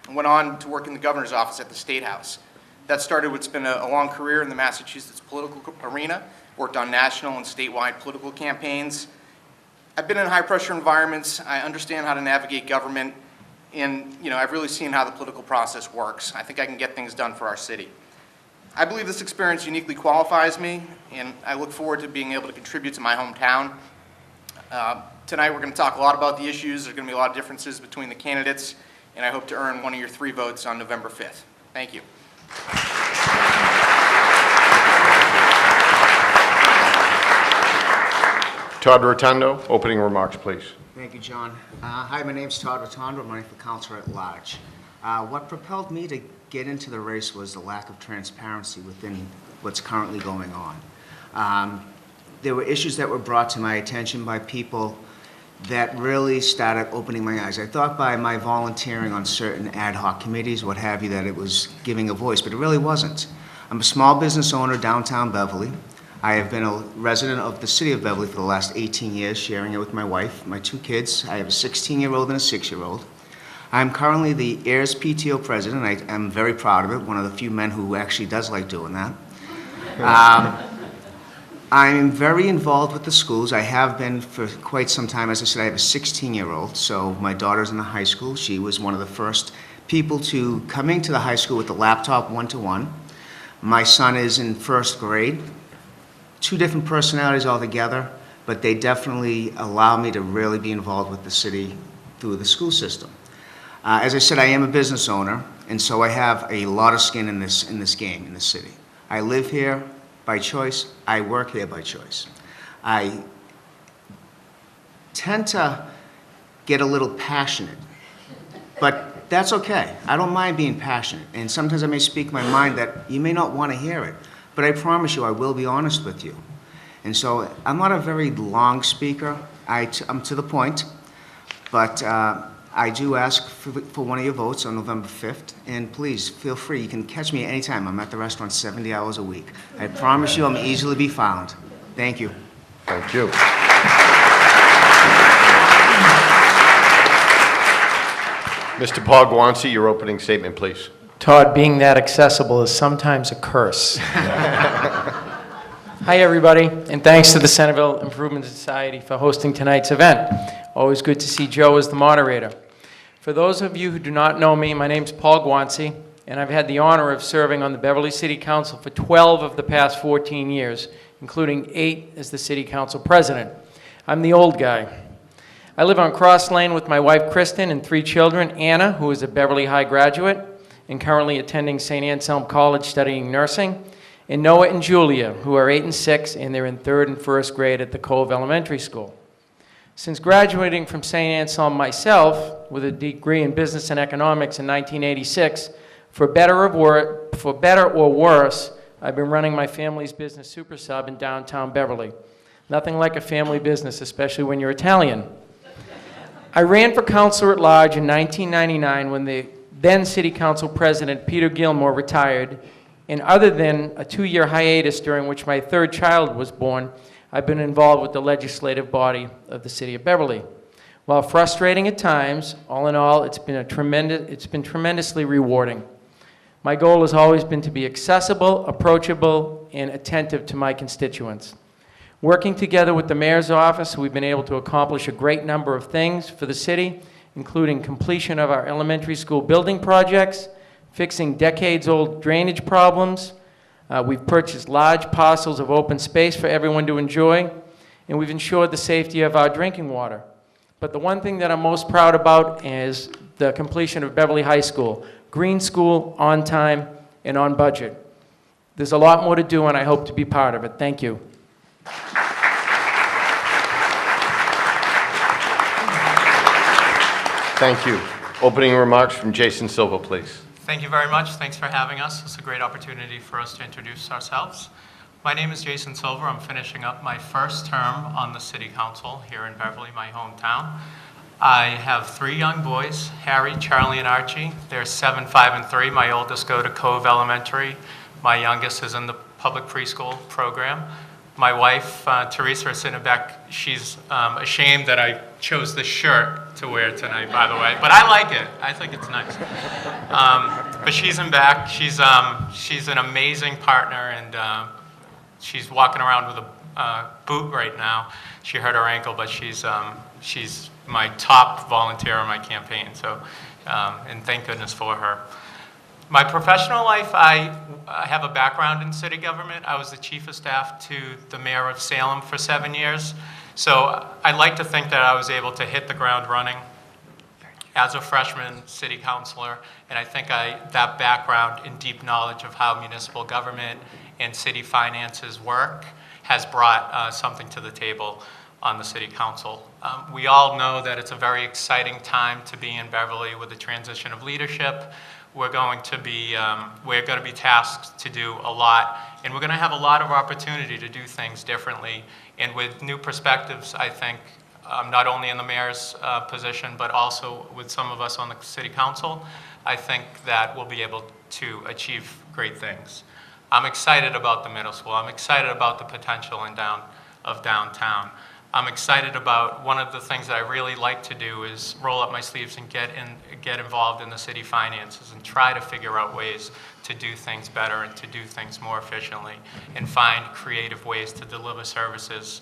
and went on to work in the governor's office at the State House. That started what's been a long career in the Massachusetts political arena, worked on national and statewide political campaigns. I've been in high-pressure environments. I understand how to navigate government, and I've really seen how the political process works. I think I can get things done for our city. I believe this experience uniquely qualifies me, and I look forward to being able to contribute to my hometown. Tonight we're going to talk a lot about the issues. There's going to be a lot of differences between the candidates, and I hope to earn one of your 3 votes on November 5th. Thank you. Todd Rotundo, opening remarks, please. Thank you, John. Hi, my name's Todd Rotundo. I'm running for councilor at large. What propelled me to get into the race was the lack of transparency within what's currently going on. There were issues that were brought to my attention by people that really started opening my eyes. I thought by my volunteering on certain ad hoc committees, what have you, that it was giving a voice, but it really wasn't. I'm a small business owner downtown Beverly. I have been a resident of the city of Beverly for the last 18 years, sharing it with my wife, my 2 kids. I have a 16-year-old and a 6-year-old. I'm currently the Heirs PTO president. I am very proud of it, one of the few men who actually does like doing that. I'm very involved with the schools. I have been for quite some time. As I said, I have a 16-year-old, so my daughter's in the high school. She was one of the first people to come into the high school with the laptop one-to-one. My son is in 1st grade. 2 different personalities altogether, but they definitely allow me to really be involved with the city through the school system. As I said, I am a business owner, and so I have a lot of skin in this game, in this city. I live here by choice. I work here by choice. I tend to get a little passionate, but that's okay. I don't mind being passionate, and sometimes I may speak my mind that you may not want to hear it, but I promise you I will be honest with you. And so I'm not a very long speaker. I'm to the point, but I do ask for one of your votes on November 5th, and please feel free. You can catch me anytime. I'm at the restaurant 70 hours a week. I promise you I'm easily be found. Thank you. Thank you. Mr. Paul Guanci, your opening statement, please. Todd, being that accessible is sometimes a curse. Hi, everybody, and thanks to the Centerville Improvement Society for hosting tonight's event. Always good to see Joe as the moderator. For those of you who do not know me, my name's Paul Guanci, and I've had the honor of serving on the Beverly City Council for 12 of the past 14 years, including 8 as the City Council President. I'm the old guy. I live on Cross Lane with my wife, Kristen, and 3 children, Anna, who is a Beverly High graduate and currently attending St. Anselm College studying nursing, and Noah and Julia, who are 8 and 6, and they're in 3rd and 1st grade at the Cove Elementary School. Since graduating from St. Anselm myself with a degree in business and economics in 1986, for better or worse, I've been running my family's business Super Sub in downtown Beverly. Nothing like a family business, especially when you're Italian. I ran for councilor at large in 1999 when the then City Council President Peter Gilmore retired, and other than a 2-year hiatus during which my 3rd child was born, I've been involved with the legislative body of the City of Beverly. While frustrating at times, all in all, it's been tremendously rewarding. My goal has always been to be accessible, approachable, and attentive to my constituents. Working together with the mayor's office, we've been able to accomplish a great number of things for the city, including completion of our elementary school building projects, fixing decades-old drainage problems. We've purchased large parcels of open space for everyone to enjoy, and we've ensured the safety of our drinking water. But the one thing that I'm most proud about is the completion of Beverly High School. Green school, on time, and on budget. There's a lot more to do, and I hope to be part of it. Thank you. Thank you. Opening remarks from Jason Silva, please. Thank you very much. Thanks for having us. It's a great opportunity for us to introduce ourselves. My name is Jason Silver. I'm finishing up my 1st term on the City Council here in Beverly, my hometown. I have 3 young boys, Harry, Charlie, and Archie. They're 7, 5, and 3. My oldest go to Cove Elementary. My youngest is in the public preschool program. My wife, Teresa, is sitting back. She's ashamed that I chose this shirt to wear tonight, by the way. But I like it. I think it's nice. But she's in back. She's an amazing partner, and she's walking around with a boot right now. She hurt her ankle, but she's my top volunteer in my campaign. So, and thank goodness for her. My professional life, I have a background in city government. I was the chief of staff to the mayor of Salem for 7 years. So I like to think that I was able to hit the ground running as a freshman city councilor. And I think that background and deep knowledge of how municipal government and city finances work has brought something to the table. on the city council. We all know that it's a very exciting time to be in Beverly with the transition of leadership. We're going to be tasked to do a lot, and we're going to have a lot of opportunity to do things differently. And with new perspectives, I think, not only in the mayor's position, but also with some of us on the city council, I think that we'll be able to achieve great things. I'm excited about the middle school. I'm excited about the potential of downtown. I'm excited about one of the things that I really like to do is roll up my sleeves and get involved in the city finances and try to figure out ways to do things better and to do things more efficiently and find creative ways to deliver services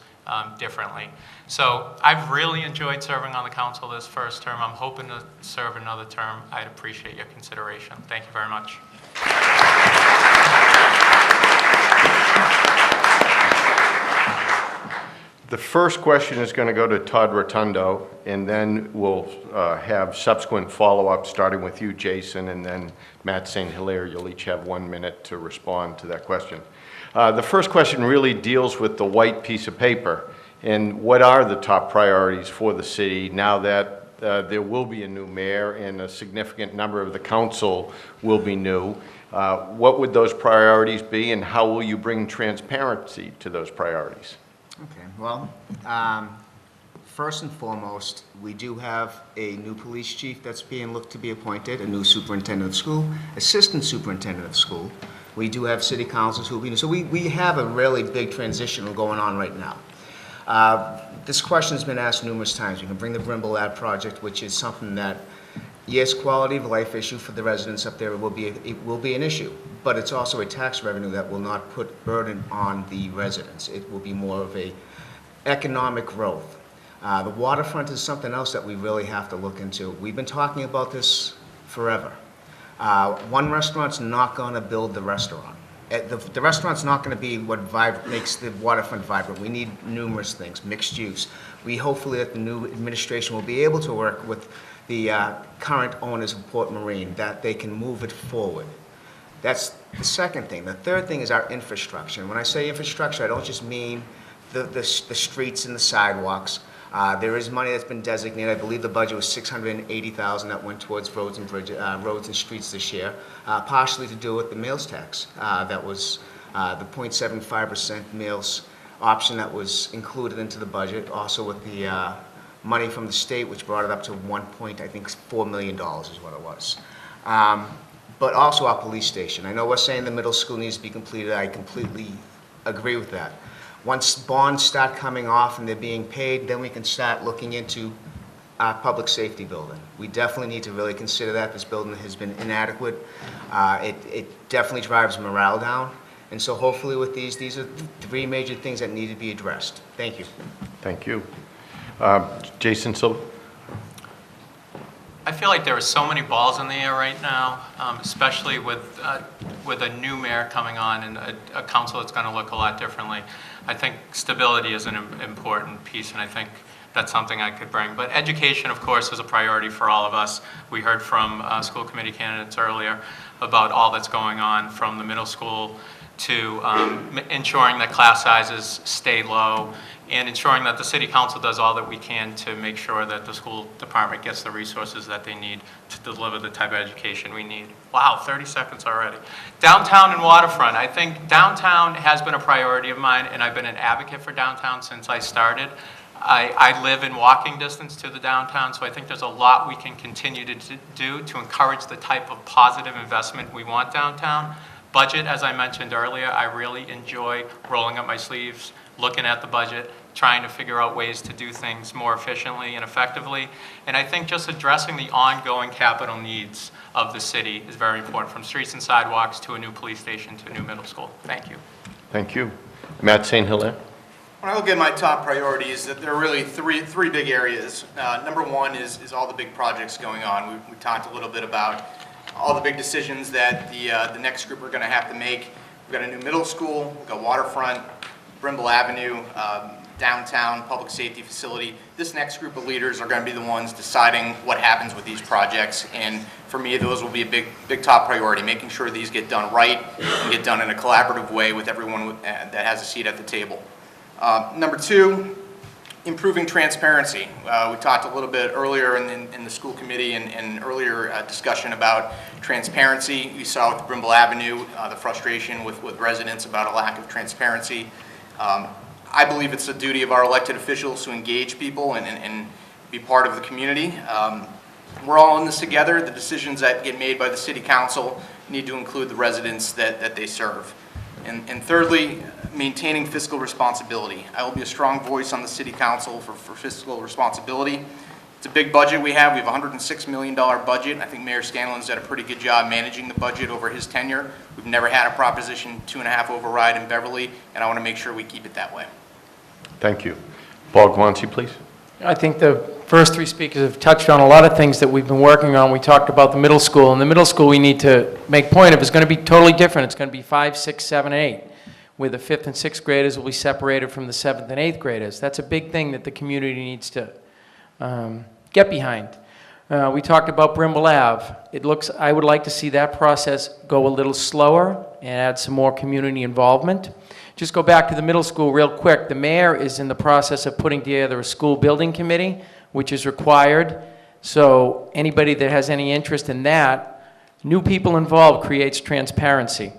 differently. So I've really enjoyed serving on the council this first term. I'm hoping to serve another term. I'd appreciate your consideration. Thank you very much. The first question is going to go to Todd Rotundo, and then we'll have subsequent follow-up, starting with you, Jason, and then Matt St. Hilaire. You'll each have 1 minute to respond to that question. The first question really deals with the white piece of paper, and what are the top priorities for the city now that there will be a new mayor and a significant number of the council will be new. What would those priorities be, and how will you bring transparency to those priorities? Okay, well, first and foremost, we do have a new police chief that's being looked to be appointed, a new superintendent of school, assistant superintendent of school. We do have city councils who will be new. So we have a really big transition going on right now. This question has been asked numerous times. We can bring the Brimble Lab project, which is something that, yes, quality of life issue for the residents up there will be an issue, but it's also a tax revenue that will not put burden on the residents. It will be more of a economic growth. The waterfront is something else that we really have to look into. We've been talking about this forever. One restaurant's not going to build the restaurant. The restaurant's not going to be what makes the waterfront vibrant. We need numerous things, mixed use. We hopefully that the new administration will be able to work with the current owners of Port Marine, that they can move it forward. That's the second thing. The third thing is our infrastructure. And when I say infrastructure, I don't just mean the streets and the sidewalks. There is money that's been designated. I believe the budget was $680,000 that went towards roads and streets this year, partially to do with the meals tax. That was the 0.75% meals option that was included into the budget, also with the money from the state, which brought it up to $4 million is what it was. But also our police station. I know we're saying the middle school needs to be completed. I completely agree with that. Once bonds start coming off and they're being paid, then we can start looking into our public safety building. We definitely need to really consider that. This building has been inadequate. It definitely drives morale down. And so hopefully with these are three major things that need to be addressed. Thank you. Thank you. Jason Silva. I feel like there are so many balls in the air right now, especially with a new mayor coming on and a council that's going to look a lot differently. I think stability is an important piece, and I think that's something I could bring. But education, of course, is a priority for all of us. We heard from school committee candidates earlier about all that's going on from the middle school to ensuring that class sizes stay low and ensuring that the city council does all that we can to make sure that the school department gets the resources that they need to deliver the type of education we need. Wow, 30 seconds already. Downtown and waterfront. I think downtown has been a priority of mine, and I've been an advocate for downtown since I started. I live in walking distance to the downtown, so I think there's a lot we can continue to do to encourage the type of positive investment we want downtown. Budget, as I mentioned earlier, I really enjoy rolling up my sleeves, looking at the budget, trying to figure out ways to do things more efficiently and effectively. And I think just addressing the ongoing capital needs of the city is very important, from streets and sidewalks to a new police station to a new middle school. Thank you. Thank you. Matt St. Hilaire. When I look at my top priorities, there are really three big areas. Number one is all the big projects going on. We talked a little bit about all the big decisions that the next group are going to have to make. We've got a new middle school, we've got waterfront, Brimble Avenue, downtown, public safety facility. This next group of leaders are going to be the ones deciding what happens with these projects, and for me those will be a big top priority, making sure these get done right and get done in a collaborative way with everyone that has a seat at the table. Number two, Improving transparency. We talked a little bit earlier in the school committee and earlier discussion about transparency. We saw with Brimble Avenue the frustration with residents about a lack of transparency. I believe it's the duty of our elected officials to engage people and be part of the community. We're all in this together. The decisions that get made by the city council need to include the residents that they serve. And thirdly, maintaining fiscal responsibility. I will be a strong voice on the city council for fiscal responsibility. It's a big budget we have. We have a $106 million budget. I think Mayor Scanlon's done a pretty good job managing the budget over his tenure. We've never had a Proposition 2.5 override in Beverly, and I want to make sure we keep it that way. Thank you. Paul Guanci, please. I think the first three speakers have touched on a lot of things that we've been working on. We talked about the middle school, and the middle school we need to make point of is going to be totally different. It's going to be 5, 6, 7, 8, where the 5th and 6th graders will be separated from the 7th and 8th graders. That's a big thing that the community needs to get behind. We talked about Brimble Ave. I would like to see that process go a little slower and add some more community involvement. Just go back to the middle school real quick. The mayor is in the process of putting together a school building committee, which is required. So anybody that has any interest in that, new people involved creates transparency.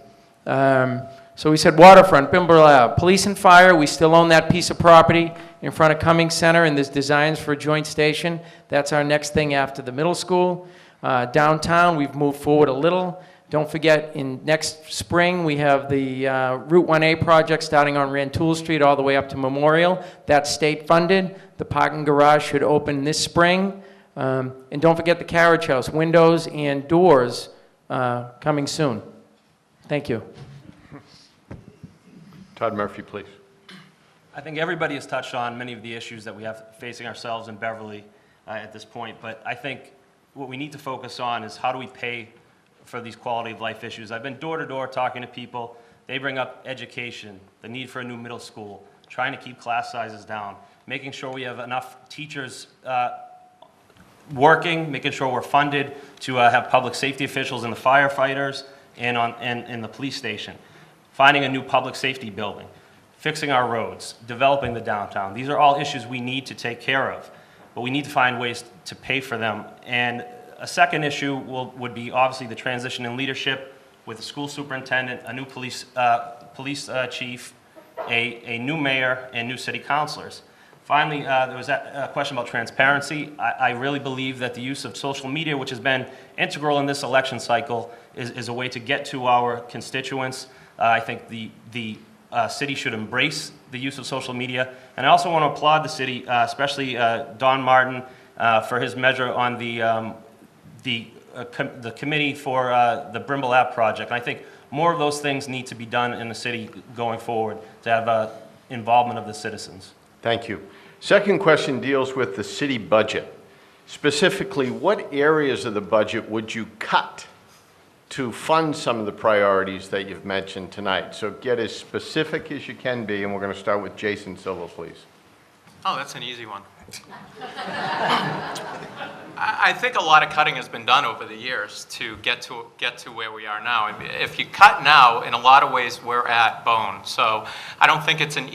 So we said waterfront, Brimble Ave. Police and fire, we still own that piece of property in front of Cummings Center, and there's designs for a joint station. That's our next thing after the middle school. Downtown, we've moved forward a little. Don't forget, in next spring, we have the Route 1A project starting on Rantoul Street all the way up to Memorial. That's state funded. The parking garage should open this spring. And don't forget the carriage house, windows and doors coming soon. Thank you. Todd Murphy, please. I think everybody has touched on many of the issues that we have facing ourselves in Beverly at this point, but I think what we need to focus on is how do we pay for these quality of life issues. I've been door to door talking to people. They bring up education, the need for a new middle school, trying to keep class sizes down, making sure we have enough teachers working, making sure we're funded to have public safety officials and the firefighters and the police station, finding a new public safety building, fixing our roads, developing the downtown. These are all issues we need to take care of, but we need to find ways to pay for them. And a second issue would be obviously the transition in leadership with the school superintendent, a new police chief, a new mayor, and new city councilors. Finally, there was a question about transparency. I really believe that the use of social media, which has been integral in this election cycle, is a way to get to our constituents. I think the city should embrace the use of social media. And I also want to applaud the city, especially Don Martin, for his measure on the committee for the Brimble Ave project. And I think more of those things need to be done in the city going forward to have involvement of the citizens. Thank you. Second question deals with the city budget. Specifically, what areas of the budget would you cut to fund some of the priorities that you've mentioned tonight? So get as specific as you can be, and we're going to start with Jason Silva, please. Oh, that's an easy one. I think a lot of cutting has been done over the years to get to where we are now. I mean, if you cut now, in a lot of ways, we're at bone. So I don't think it's an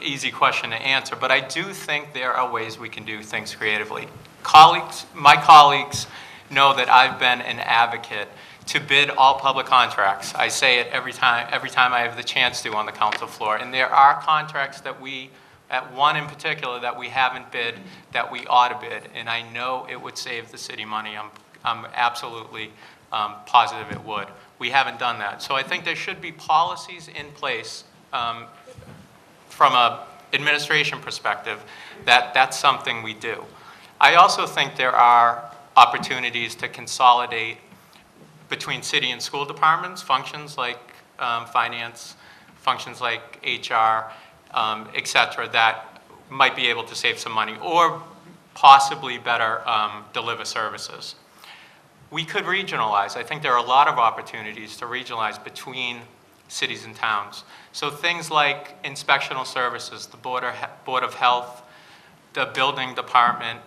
easy question to answer, but I do think there are ways we can do things creatively. My colleagues know that I've been an advocate to bid all public contracts. I say it every time I have the chance to on the council floor. And there are contracts that at one in particular that we haven't bid that we ought to bid, and I know it would save the city money. I'm absolutely positive it would. We haven't done that. So I think there should be policies in place from an administration perspective that's something we do. I also think there are opportunities to consolidate between city and school departments, functions like finance, functions like HR, et cetera, that might be able to save some money or possibly better deliver services. We could regionalize. I think there are a lot of opportunities to regionalize between cities and towns. So things like inspectional services, the Board of Health, the building department,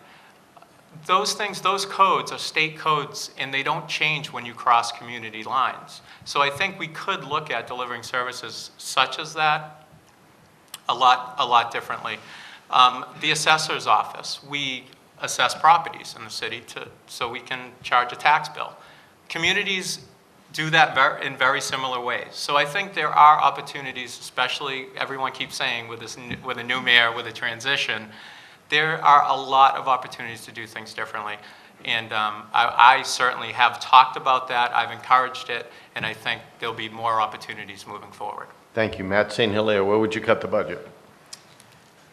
those things, those codes are state codes, and they don't change when you cross community lines. So I think we could look at delivering services such as that a lot differently. The assessor's office, we assess properties in the city so we can charge a tax bill. Communities do that in very similar ways. So I think there are opportunities, especially everyone keeps saying with a new mayor, with a transition, there are a lot of opportunities to do things differently. And I certainly have talked about that, I've encouraged it, and I think there'll be more opportunities moving forward. Thank you. Matt St. Hilaire, where would you cut the budget?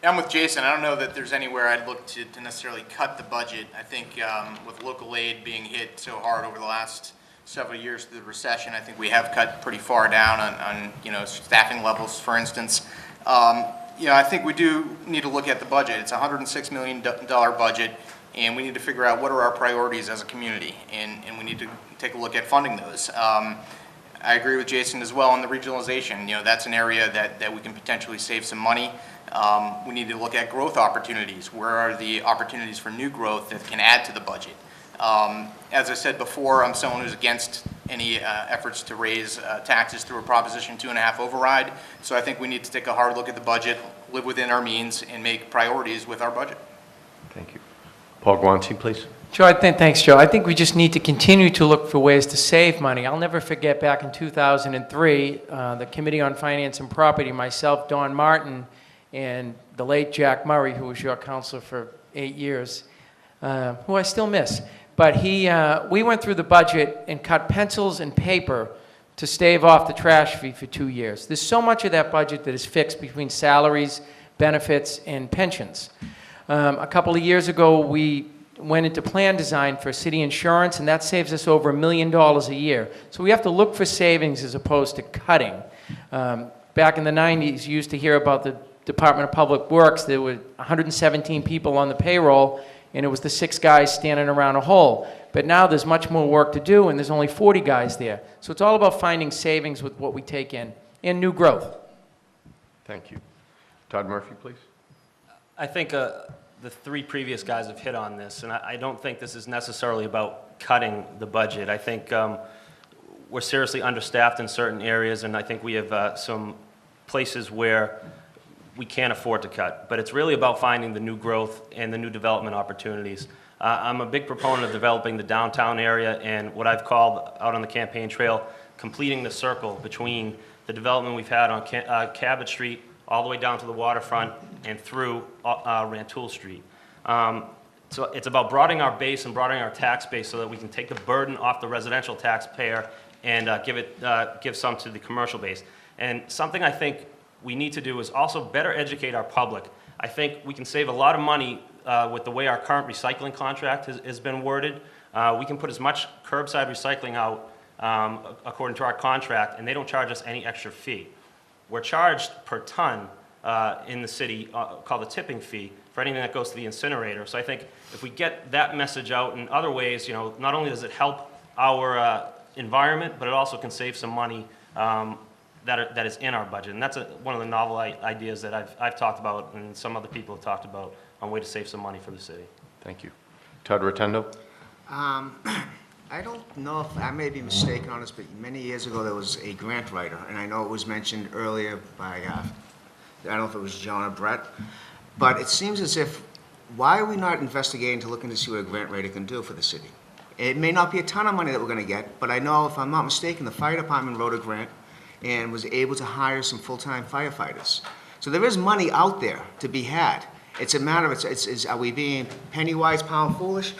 I'm with Jason. I don't know that there's anywhere I'd look to necessarily cut the budget. I think with local aid being hit so hard over the last several years through the recession, I think we have cut pretty far down on staffing levels, for instance. I think we do need to look at the budget. It's a $106 million budget, and we need to figure out what are our priorities as a community, and we need to take a look at funding those. I agree with Jason as well on the regionalization. That's an area that we can potentially save some money. We need to look at growth opportunities. Where are the opportunities for new growth that can add to the budget? As I said before, I'm someone who's against any efforts to raise taxes through a Proposition 2.5 override. So I think we need to take a hard look at the budget, live within our means, and make priorities with our budget. Thank you. Paul Guanci, please. Joe, thanks, Joe. I think we just need to continue to look for ways to save money. I'll never forget back in 2003, the Committee on Finance and Property, myself, Don Martin, and the late Jack Murray, who was your counselor for 8 years, who I still miss. But we went through the budget and cut pencils and paper to stave off the trash fee for 2 years. There's so much of that budget that is fixed between salaries, benefits, and pensions. A couple of years ago, we went into plan design for city insurance, and that saves us over $1 million a year. So we have to look for savings as opposed to cutting. Back in the 90s, you used to hear about the Department of Public Works. There were 117 people on the payroll, and it was the 6 guys standing around a hole. But now there's much more work to do, and there's only 40 guys there. So it's all about finding savings with what we take in, and new growth. Thank you. Todd Murphy, please. I think the 3 previous guys have hit on this, and I don't think this is necessarily about cutting the budget. I think we're seriously understaffed in certain areas, and I think we have some places where we can't afford to cut. But it's really about finding the new growth and the new development opportunities. I'm a big proponent of developing the downtown area and what I've called out on the campaign trail, completing the circle between the development we've had on Cabot Street all the way down to the waterfront and through Rantoul Street. So it's about broadening our base and broadening our tax base so that we can take the burden off the residential taxpayer and give some to the commercial base. And something I think we need to do is also better educate our public. I think we can save a lot of money with the way our current recycling contract has been worded. We can put as much curbside recycling out according to our contract, and they don't charge us any extra fee. We're charged per ton in the city called the tipping fee for anything that goes to the incinerator. So I think if we get that message out in other ways, not only does it help our environment, but it also can save some money that is in our budget. And that's one of the novel ideas that I've talked about and some other people have talked about on a way to save some money for the city. Thank you. Todd Rotundo. I don't know if I may be mistaken on this, but many years ago there was a grant writer, and I know it was mentioned earlier by, I don't know if it was John or Brett, but it seems as if, why are we not investigating to looking to see what a grant writer can do for the city? It may not be a ton of money that we're going to get, but I know, if I'm not mistaken, the fire department wrote a grant and was able to hire some full-time firefighters. So there is money out there to be had. It's a matter of, are we being penny-wise, pound-foolish?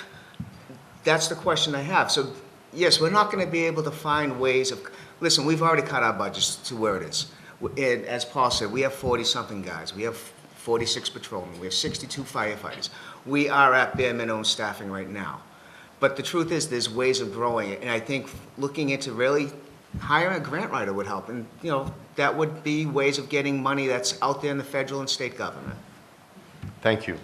That's the question I have. So, yes, we're not going to be able to find ways of, listen, we've already cut our budgets to where it is. And as Paul said, we have 40-something guys. We have 46 patrolmen. We have 62 firefighters. We are at bare minimum staffing right now. But the truth is, there's ways of growing it. And I think looking into really hiring a grant writer would help. And, that would be ways of getting money that's out there in the federal and state government. Thank you.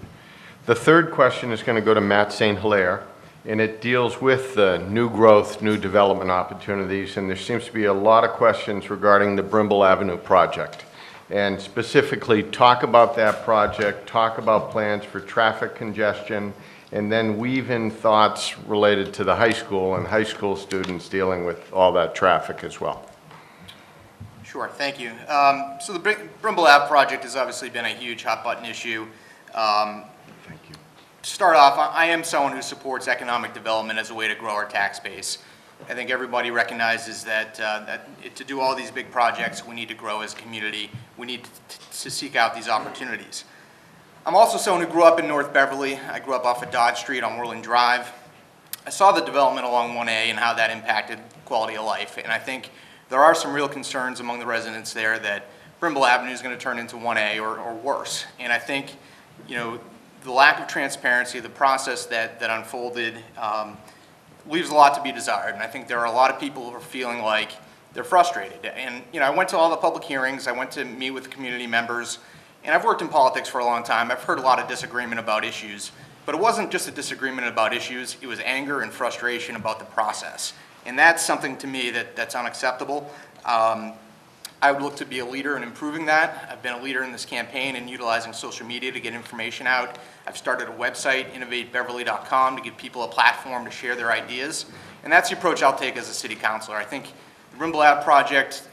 The third question is going to go to Matt St. Hilaire, and it deals with the new growth, new development opportunities, and there seems to be a lot of questions regarding the Brimble Avenue project. And specifically, talk about that project, talk about plans for traffic congestion, and then weave in thoughts related to the high school and high school students dealing with all that traffic as well. Sure, thank you. So the Brimble Ave project has obviously been a huge hot button issue. Thank you. To start off, I am someone who supports economic development as a way to grow our tax base. I think everybody recognizes that, to do all these big projects, we need to grow as a community. We need to seek out these opportunities. I'm also someone who grew up in North Beverly. I grew up off of Dodge Street on Worland Drive. I saw the development along 1A and how that impacted quality of life. And I think there are some real concerns among the residents there that Brimble Avenue is going to turn into 1A or worse. And I think, you know, the lack of transparency, the process that unfolded, leaves a lot to be desired. And I think there are a lot of people who are feeling like they're frustrated. And, you know, I went to all the public hearings, I went to meet with community members, and I've worked in politics for a long time. I've heard a lot of disagreement about issues, but it wasn't just a disagreement about issues, it was anger and frustration about the process. And that's something to me that's unacceptable. I would look to be a leader in improving that. I've been a leader in this campaign and utilizing social media to get information out. I've started a website, innovatebeverly.com, to give people a platform to share their ideas. And that's the approach I'll take as a city councilor. I think the Brimble Ave project,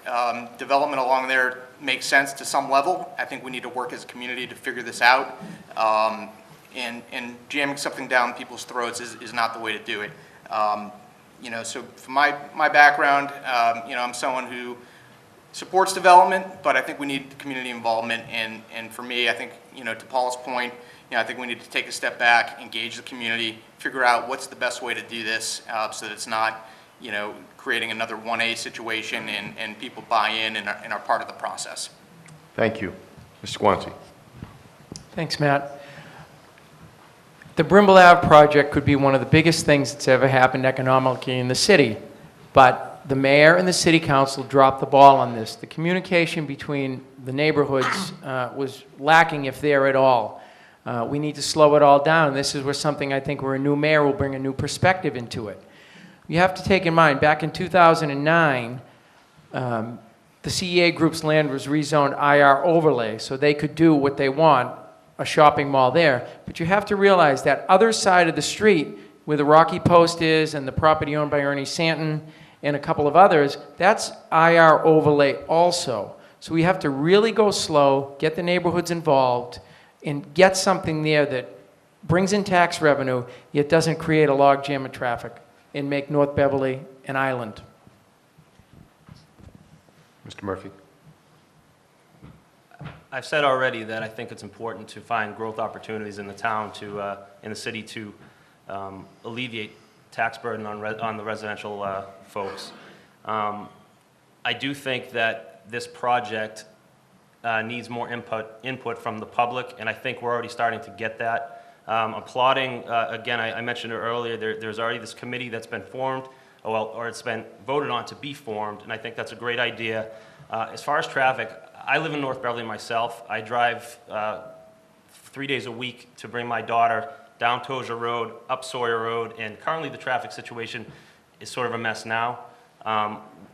development along there makes sense to some level. I think we need to work as a community to figure this out. And jamming something down people's throats is not the way to do it. You know, so from my background, you know, I'm someone who supports development, but I think we need community involvement. And for me, I think, you know, to Paul's point, you know, I think we need to take a step back, engage the community, figure out what's the best way to do this, so that it's not, you know, creating another 1A situation and people buy in and are part of the process. Thank you. Mr. Guanci. Thanks, Matt. The Brimble Ave project could be one of the biggest things that's ever happened economically in the city, but the mayor and the city council dropped the ball on this. The communication between the neighborhoods was lacking, if there at all. We need to slow it all down. This is where something I think where a new mayor will bring a new perspective into it. You have to take in mind, back in 2009, the CEA group's land was rezoned IR overlay, so they could do what they want, a shopping mall there. But you have to realize that other side of the street, where the Rocky Post is and the property owned by Ernie Santon and a couple of others, that's IR overlay also. So we have to really go slow, get the neighborhoods involved, and get something there that brings in tax revenue, yet doesn't create a logjam of traffic and make North Beverly an island. Mr. Murphy. I've said already that I think it's important to find growth opportunities in the town to, in the city to alleviate tax burden on the residential folks. I do think that this project needs more input from the public, and I think we're already starting to get that. Applauding, again, I mentioned it earlier, there's already this committee that's been formed, or it's been voted on to be formed, and I think that's a great idea. As far as traffic, I live in North Beverly myself. I drive 3 days a week to bring my daughter down Tozier Road, up Sawyer Road, and currently the traffic situation is sort of a mess now.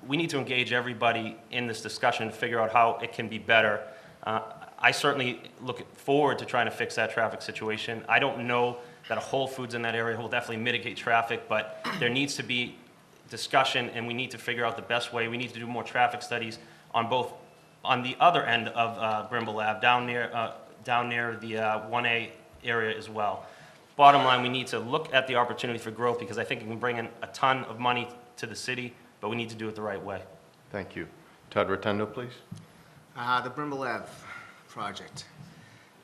We need to engage everybody in this discussion to figure out how it can be better. I certainly look forward to trying to fix that traffic situation. I don't know that a Whole Foods in that area will definitely mitigate traffic, but there needs to be discussion, and we need to figure out the best way. We need to do more traffic studies on both, on the other end of Brimble Ave, down near the 1A area as well. Bottom line, we need to look at the opportunity for growth, because I think it can bring in a ton of money to the city, but we need to do it the right way. Thank you. Todd Rotundo, please. The Brimble Ave project.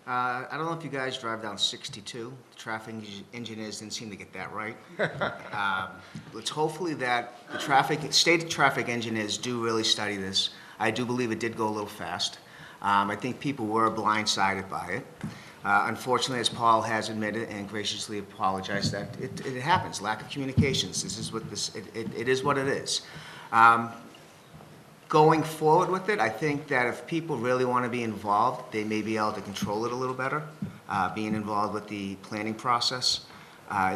I don't know if you guys drive down 62. The traffic engineers didn't seem to get that right. Let's hopefully that the state traffic engineers do really study this. I do believe it did go a little fast. I think people were blindsided by it. Unfortunately, as Paul has admitted and graciously apologized, that it happens. Lack of communications. This is what it is what it is. Going forward with it, I think that if people really want to be involved, they may be able to control it a little better, being involved with the planning process.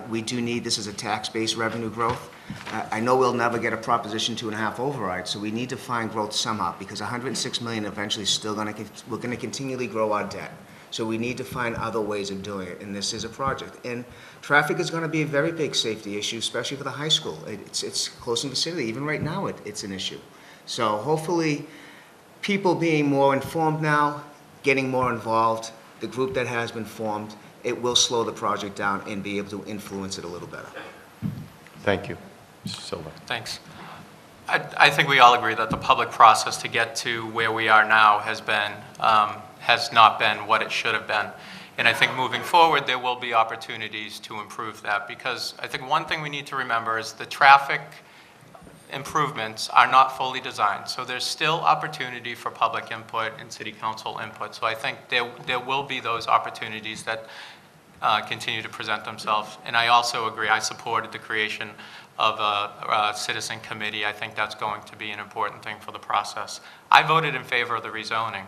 We do need, this is a tax-based revenue growth. I know we'll never get a Proposition 2.5 override, so we need to find growth somehow, because 106 million eventually is still going to, we're going to continually grow our debt. So we need to find other ways of doing it, and this is a project. And traffic is going to be a very big safety issue, especially for the high school. It's close in vicinity. Even right now, it's an issue. So hopefully, people being more informed now, getting more involved, the group that has been formed, it will slow the project down and be able to influence it a little better. Thank you. Mr. Silva. Thanks. I think we all agree that the public process to get to where we are now has not been what it should have been. And I think moving forward, there will be opportunities to improve that, because I think one thing we need to remember is the traffic improvements are not fully designed. So there's still opportunity for public input and city council input. So I think there will be those opportunities that continue to present themselves. And I also agree, I supported the creation of a citizen committee. I think that's going to be an important thing for the process. I voted in favor of the rezoning.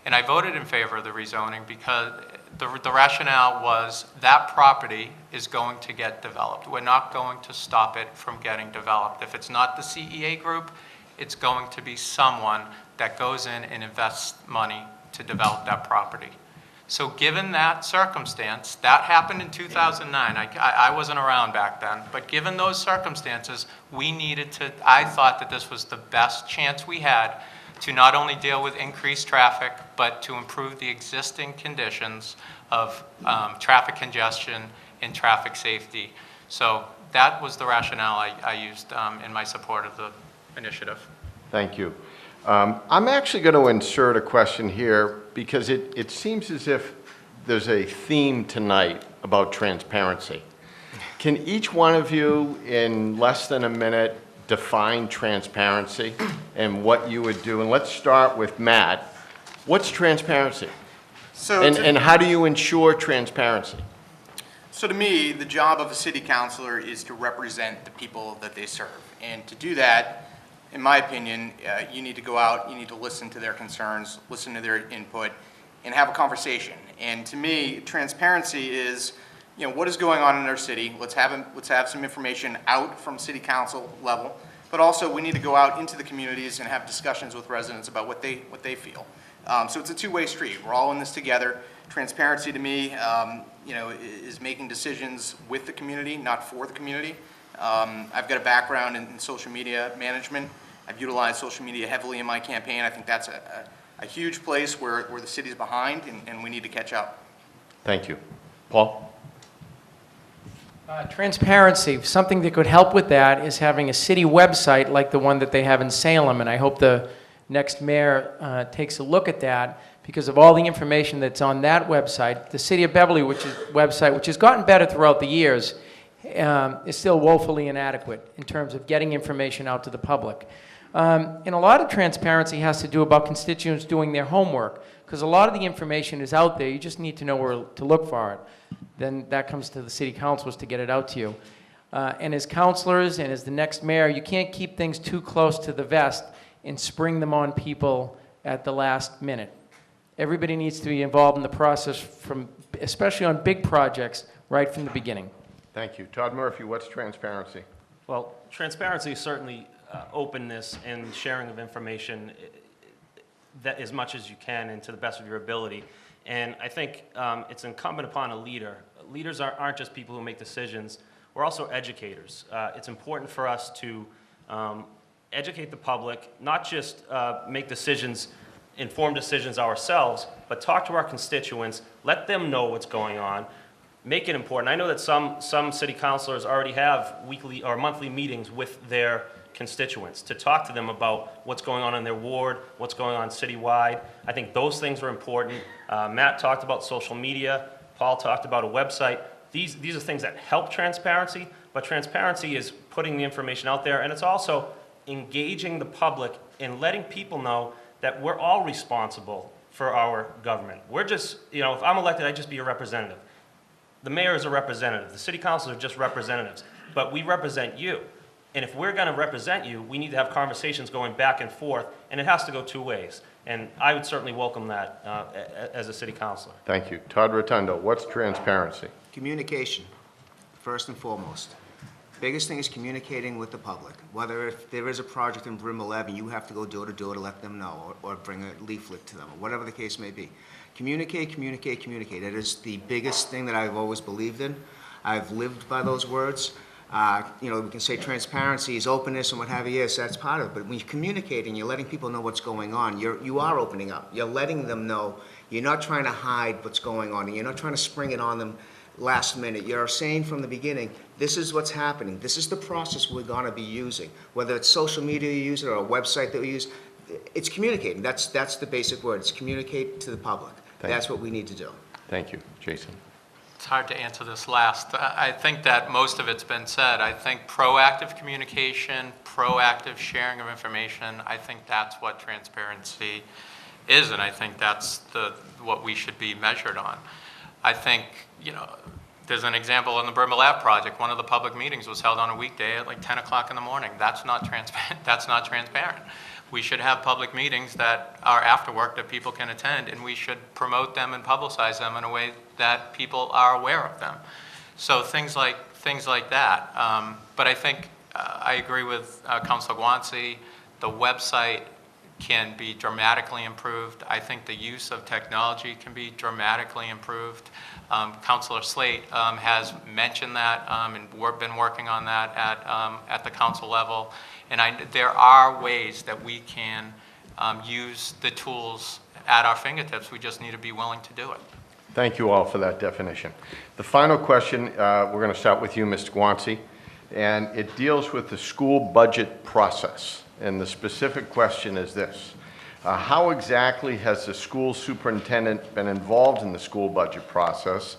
And I voted in favor of the rezoning because the rationale was that property is going to get developed. We're not going to stop it from getting developed. If it's not the CEA group, it's going to be someone that goes in and invests money to develop that property. So given that circumstance, that happened in 2009. I wasn't around back then, but given those circumstances, we needed to, I thought that this was the best chance we had to not only deal with increased traffic, but to improve the existing conditions of traffic congestion and traffic safety. So that was the rationale I used in my support of the initiative. Thank you. I'm actually going to insert a question here because it seems as if there's a theme tonight about transparency. Can each one of you, in less than a minute, define transparency and what you would do? And let's start with Matt. What's transparency? And how do you ensure transparency? So to me, the job of a city councilor is to represent the people that they serve. And to do that, in my opinion, you need to go out, you need to listen to their concerns, listen to their input, and have a conversation. And to me, transparency is, what is going on in our city? Let's have some information out from city council level, but also we need to go out into the communities and have discussions with residents about what they feel. So it's a two-way street. We're all in this together. Transparency to me, is making decisions with the community, not for the community. I've got a background in social media management. I've utilized social media heavily in my campaign. I think that's a huge place where the city's behind, and we need to catch up. Thank you. Paul? Transparency, something that could help with that is having a city website like the one that they have in Salem, and I hope the next mayor takes a look at that because of all the information that's on that website. The City of Beverly website, which has gotten better throughout the years, is still woefully inadequate in terms of getting information out to the public. And a lot of transparency has to do about constituents doing their homework, because a lot of the information is out there. You just need to know where to look for it. Then that comes to the city councilors to get it out to you. And as councilors and as the next mayor, you can't keep things too close to the vest and spring them on people at the last minute. Everybody needs to be involved in the process, especially on big projects, right from the beginning. Thank you. Todd Murphy, what's transparency? Well, transparency is certainly openness and sharing of information that as much as you can and to the best of your ability. And I think it's incumbent upon a leader. Leaders aren't just people who make decisions. We're also educators. It's important for us to educate the public, not just make decisions, informed decisions ourselves, but talk to our constituents, let them know what's going on, make it important. I know that some city councilors already have weekly or monthly meetings with their constituents to talk to them about what's going on in their ward, what's going on citywide. I think those things are important. Matt talked about social media. Paul talked about a website. These are things that help transparency, but transparency is putting the information out there, and it's also engaging the public and letting people know that we're all responsible for our government. We're just, if I'm elected, I'd just be a representative. The mayor is a representative. The city councilors are just representatives, but we represent you. And if we're going to represent you, we need to have conversations going back and forth, and it has to go two ways. And I would certainly welcome that as a city councilor. Thank you. Todd Rotundo, what's transparency? Communication, first and foremost. Biggest thing is communicating with the public. Whether if there is a project in Brim 11, you have to go door to door to let them know, or bring a leaflet to them, or whatever the case may be. Communicate, communicate, communicate. It is the biggest thing that I've always believed in. I've lived by those words. You know, we can say transparency is openness and what have you. Yes, that's part of it. But when you're communicating, you're letting people know what's going on. You are opening up. You're letting them know. You're not trying to hide what's going on. You're not trying to spring it on them last minute. You're saying from the beginning, this is what's happening. This is the process we're going to be using. Whether it's social media you use or a website that we use, it's communicating. That's the basic word. It's communicate to the public. That's what we need to do. Thank you. Jason? It's hard to answer this last. I think that most of it's been said. I think proactive communication, proactive sharing of information, I think that's what transparency is, and I think that's what we should be measured on. I think, you know, there's an example on the Burma Lab project. One of the public meetings was held on a weekday at like 10 o'clock in the morning. That's not transparent. That's not transparent. We should have public meetings that are after work that people can attend, and we should promote them and publicize them in a way that people are aware of them. So things like that. But I think I agree with Councilor Guanci. The website can be dramatically improved. I think the use of technology can be dramatically improved. Councilor Slate has mentioned that, and we've been working on that at the council level. And there are ways that we can use the tools at our fingertips. We just need to be willing to do it. Thank you all for that definition. The final question, we're going to start with you, Mr. Guanci, and it deals with the school budget process. And the specific question is this. How exactly has the school superintendent been involved in the school budget process,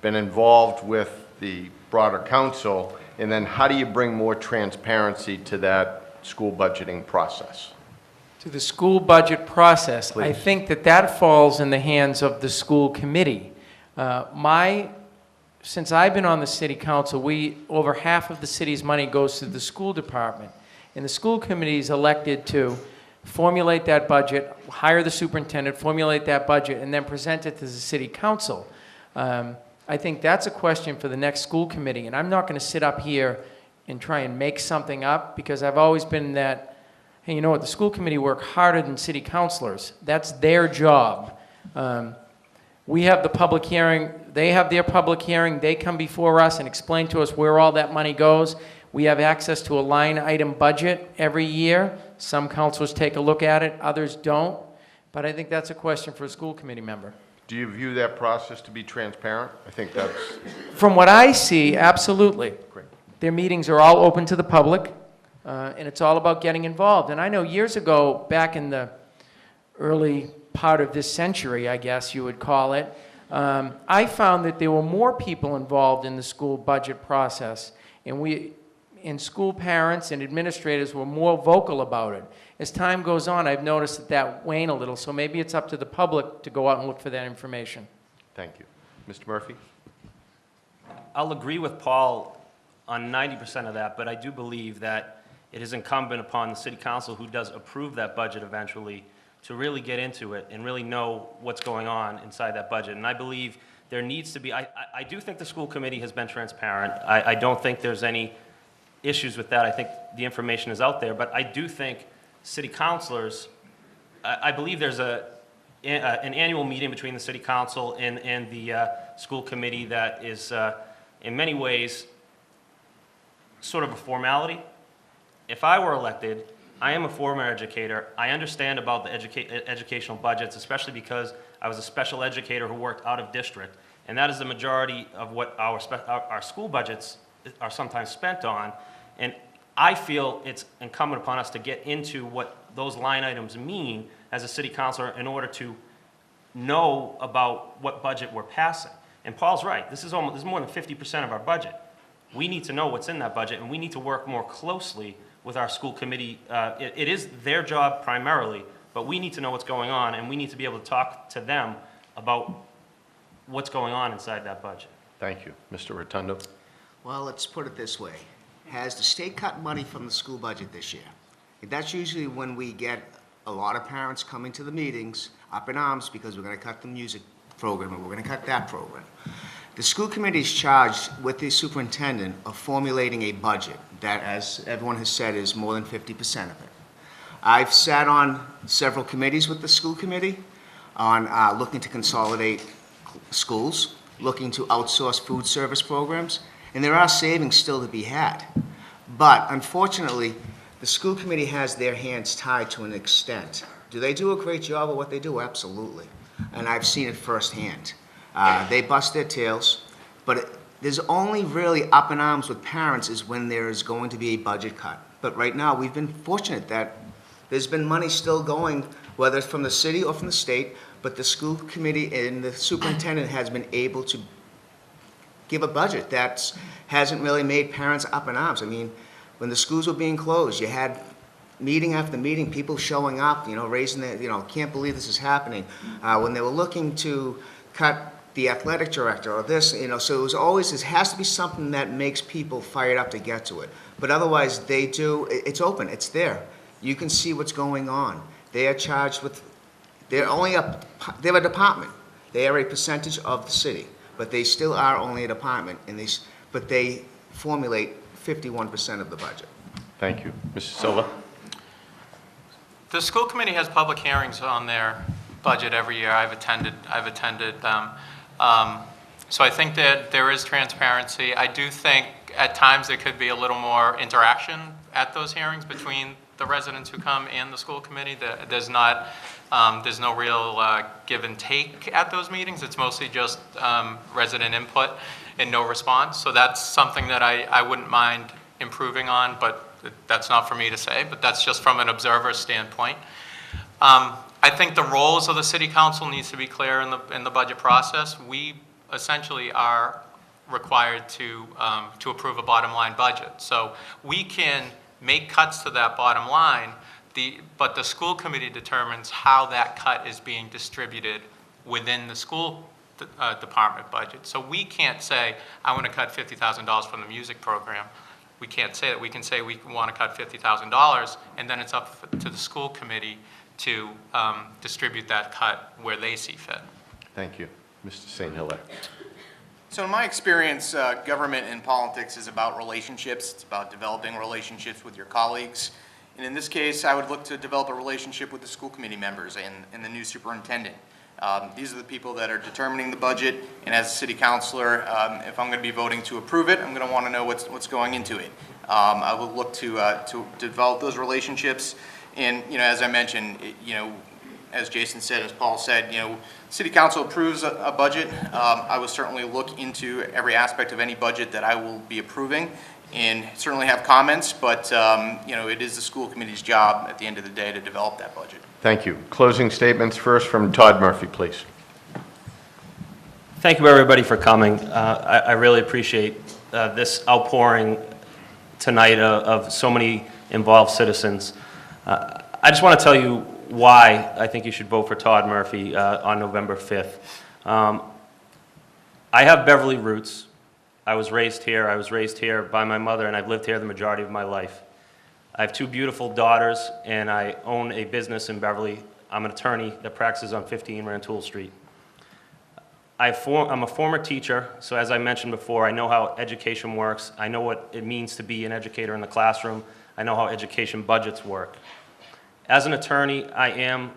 been involved with the broader council, and then how do you bring more transparency to that school budgeting process? To the school budget process, Please. I think that falls in the hands of the school committee. Since I've been on the city council, over half of the city's money goes to the school department. And the school committee is elected to formulate that budget, hire the superintendent, formulate that budget, and then present it to the city council. I think that's a question for the next school committee. And I'm not going to sit up here and try and make something up, because I've always been that, hey, you know what, the school committee work harder than city councilors. That's their job. We have the public hearing, they have their public hearing, they come before us and explain to us where all that money goes. We have access to a line item budget every year. Some councilors take a look at it, others don't. But I think that's a question for a school committee member. Do you view that process to be transparent? I think that's... From what I see, absolutely. Great. Their meetings are all open to the public, and it's all about getting involved. And I know years ago, back in the early part of this century, I guess you would call it, I found that there were more people involved in the school budget process, and school parents and administrators were more vocal about it. As time goes on, I've noticed that wane a little, so maybe it's up to the public to go out and look for that information. Thank you. Mr. Murphy? I'll agree with Paul on 90% of that, but I do believe that it is incumbent upon the city council, who does approve that budget eventually, to really get into it and really know what's going on inside that budget. And I believe there needs to be, I do think the school committee has been transparent. I don't think there's any issues with that. I think the information is out there, but I do think city councilors, I believe there's an annual meeting between the city council and the school committee that is in many ways sort of a formality. If I were elected, I am a former educator. I understand about the educational budgets, especially because I was a special educator who worked out of district, and that is the majority of what our school budgets are sometimes spent on. And I feel it's incumbent upon us to get into what those line items mean as a city councilor in order to know about what budget we're passing. And Paul's right. This is more than 50% of our budget. We need to know what's in that budget, and we need to work more closely with our school committee. It is their job primarily, but we need to know what's going on, and we need to be able to talk to them about what's going on inside that budget. Thank you. Mr. Rotundo? Well, let's put it this way. Has the state cut money from the school budget this year? That's usually when we get a lot of parents coming to the meetings up in arms because we're going to cut the music program and we're going to cut that program. The school committee is charged with the superintendent of formulating a budget that, as everyone has said, is more than 50% of it. I've sat on several committees with the school committee on looking to consolidate schools, looking to outsource food service programs, And there are savings still to be had. But unfortunately, the school committee has their hands tied to an extent. Do they do a great job of what they do? Absolutely. And I've seen it firsthand. They bust their tails, but there's only really up in arms with parents is when there is going to be a budget cut. But right now, we've been fortunate that there's been money still going, whether it's from the city or from the state, but the school committee and the superintendent has been able to give a budget that hasn't really made parents up in arms. I mean, when the schools were being closed, you had meeting after meeting, people showing up, raising their, can't believe this is happening. When they were looking to cut the athletic director or this, so it was always, it has to be something that makes people fired up to get to it. But otherwise, it's open, it's there. You can see what's going on. They are charged with, they're a department. They are a percentage of the city, but they still are only a department, but they formulate 51% of the budget. Thank you. Mr. Silva? The school committee has public hearings on their budget every year. I've attended them. So I think that there is transparency. I do think at times there could be a little more interaction at those hearings between the residents who come and the school committee. There's no real give and take at those meetings. It's mostly just resident input and no response. So that's something that I wouldn't mind improving on, but that's not for me to say, but that's just from an observer's standpoint. I think the roles of the city council needs to be clear in the budget process. We essentially are required to approve a bottom line budget. So we can make cuts to that bottom line, but the school committee determines how that cut is being distributed within the school department budget. So we can't say, I want to cut $50,000 from the music program. We can't say that. We can say we want to cut $50,000, and then it's up to the school committee to distribute that cut where they see fit. Thank you. Mr. St. Hilaire. So in my experience, government and politics is about relationships. It's about developing relationships with your colleagues. And in this case, I would look to develop a relationship with the school committee members and the new superintendent. These are the people that are determining the budget, and as a city councilor, if I'm going to be voting to approve it, I'm going to want to know what's going into it. I will look to develop those relationships, and as I mentioned, as Jason said, as Paul said, city council approves a budget. I will certainly look into every aspect of any budget that I will be approving, and certainly have comments, but it is the school committee's job at the end of the day to develop that budget. Thank you. Closing statements first from Todd Murphy, please. Thank you, everybody, for coming. I really appreciate this outpouring tonight of so many involved citizens. I just want to tell you why I think you should vote for Todd Murphy on November 5th. I have Beverly roots. I was raised here. I was raised here by my mother, and I've lived here the majority of my life. I have two beautiful daughters, and I own a business in Beverly. I'm an attorney that practices on 15 Rantoul Street. I'm a former teacher, so as I mentioned before, I know how education works. I know what it means to be an educator in the classroom. I know how education budgets work. As an attorney, I am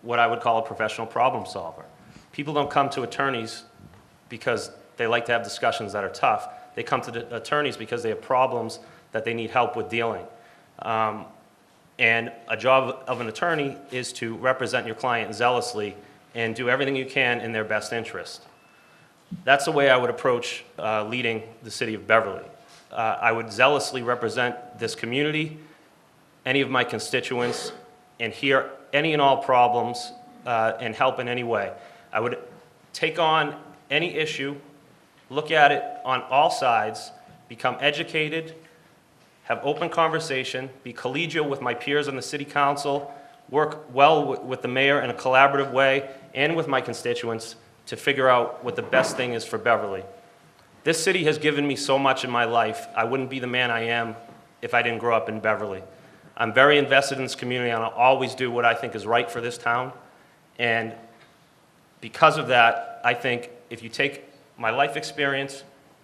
what I would call a professional problem solver. People don't come to attorneys because they like to have discussions that are tough. They come to the attorneys because they have problems that they need help with dealing. And a job of an attorney is to represent your client zealously and do everything you can in their best interest. That's the way I would approach leading the city of Beverly. I would zealously represent this community, any of my constituents, and hear any and all problems and help in any way. I would take on any issue, look at it on all sides, become educated, have open conversation, be collegial with my peers on the city council, work well with the mayor in a collaborative way, and with my constituents to figure out what the best thing is for Beverly. This city has given me so much in my life. I wouldn't be the man I am if I didn't grow up in Beverly. I'm very invested in this community, and I'll always do what I think is right for this town. And because of that, I think if you take my life experience,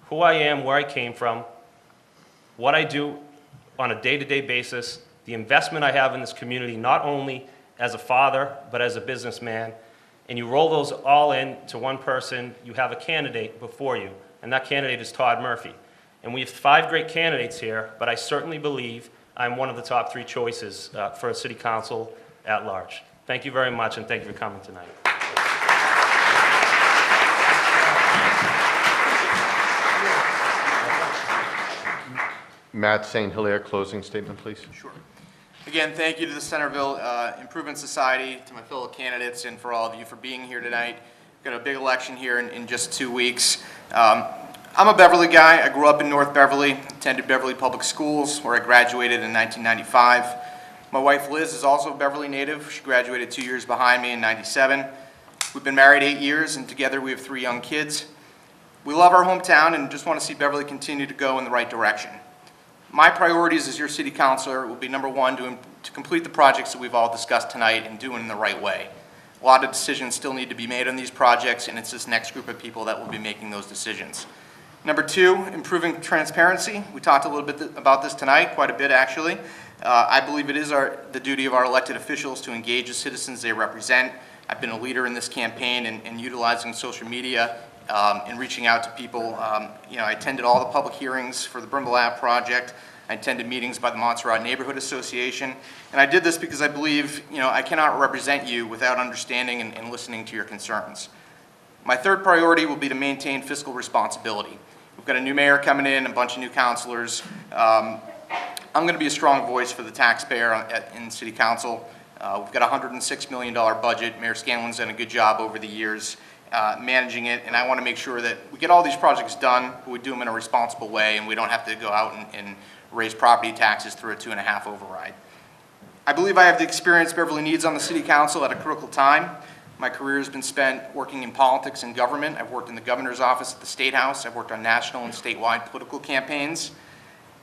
who I am, where I came from, what I do on a day-to-day basis, the investment I have in this community, not only as a father, but as a businessman, and you roll those all in to one person, you have a candidate before you, and that candidate is Todd Murphy. And we have 5 great candidates here, but I certainly believe I'm one of the top 3 choices for a city council at large. Thank you very much, and thank you for coming tonight. Matt St. Hilaire, closing statement, please. Sure. Again, thank you to the Centerville Improvement Society, to my fellow candidates, and for all of you for being here tonight. We've got a big election here in just 2 weeks. I'm a Beverly guy. I grew up in North Beverly, attended Beverly Public Schools, where I graduated in 1995. My wife Liz is also a Beverly native. She graduated 2 years behind me in '97. We've been married 8 years, and together we have 3 young kids. We love our hometown and just want to see Beverly continue to go in the right direction. My priorities as your city councilor will be, number 1, to complete the projects that we've all discussed tonight and do it in the right way. A lot of decisions still need to be made on these projects, and it's this next group of people that will be making those decisions. Number 2, improving transparency. We talked a little bit about this tonight, quite a bit actually. I believe it is the duty of our elected officials to engage the citizens they represent. I've been a leader in this campaign in utilizing social media and reaching out to people. I attended all the public hearings for the Brimble Ave project. I attended meetings by the Montserrat Neighborhood Association. And I did this because I believe, I cannot represent you without understanding and listening to your concerns. My third priority will be to maintain fiscal responsibility. We've got a new mayor coming in, a bunch of new councilors. I'm going to be a strong voice for the taxpayer in City Council. We've got a $106 million budget. Mayor Scanlon's done a good job over the years managing it, and I want to make sure that we get all these projects done, but we do them in a responsible way, and we don't have to go out and raise property taxes through a 2.5 override. I believe I have the experience Beverly needs on the City Council at a critical time. My career has been spent working in politics and government. I've worked in the governor's office at the State House. I've worked on national and statewide political campaigns.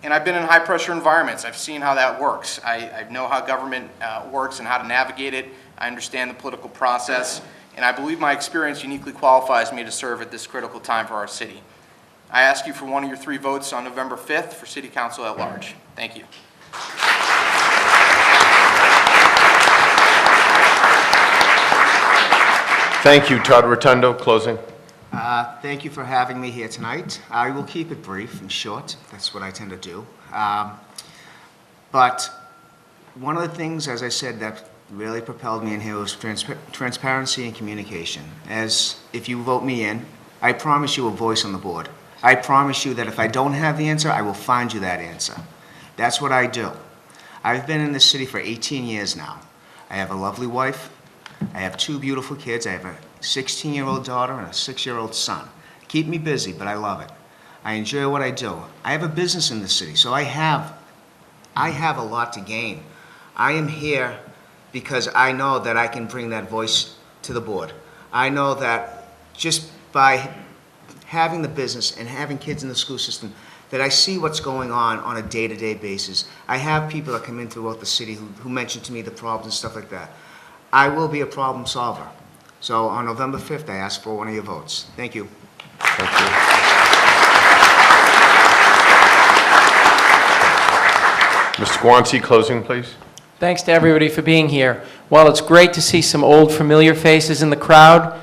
And I've been in high-pressure environments. I've seen how that works. I know how government works and how to navigate it. I understand the political process. And I believe my experience uniquely qualifies me to serve at this critical time for our city. I ask you for one of your 3 votes on November 5th for City Council at large. Thank you. Thank you. Todd Rotundo, closing. Thank you for having me here tonight. I will keep it brief and short. That's what I tend to do. But one of the things, as I said, that really propelled me in here was transparency and communication. As if you vote me in, I promise you a voice on the board. I promise you that if I don't have the answer, I will find you that answer. That's what I do. I've been in this city for 18 years now. I have a lovely wife. I have 2 beautiful kids. I have a 16-year-old daughter and a 6-year-old son. Keep me busy, but I love it. I enjoy what I do. I have a business in the city, so I have a lot to gain. I am here because I know that I can bring that voice to the board. I know that just by having the business and having kids in the school system, that I see what's going on a day-to-day basis. I have people that come in throughout the city who mention to me the problems and stuff like that. I will be a problem solver. So on November 5th, I ask for one of your votes. Thank you. Thank you. Mr. Guanci, closing, please. Thanks to everybody for being here. While it's great to see some old familiar faces in the crowd,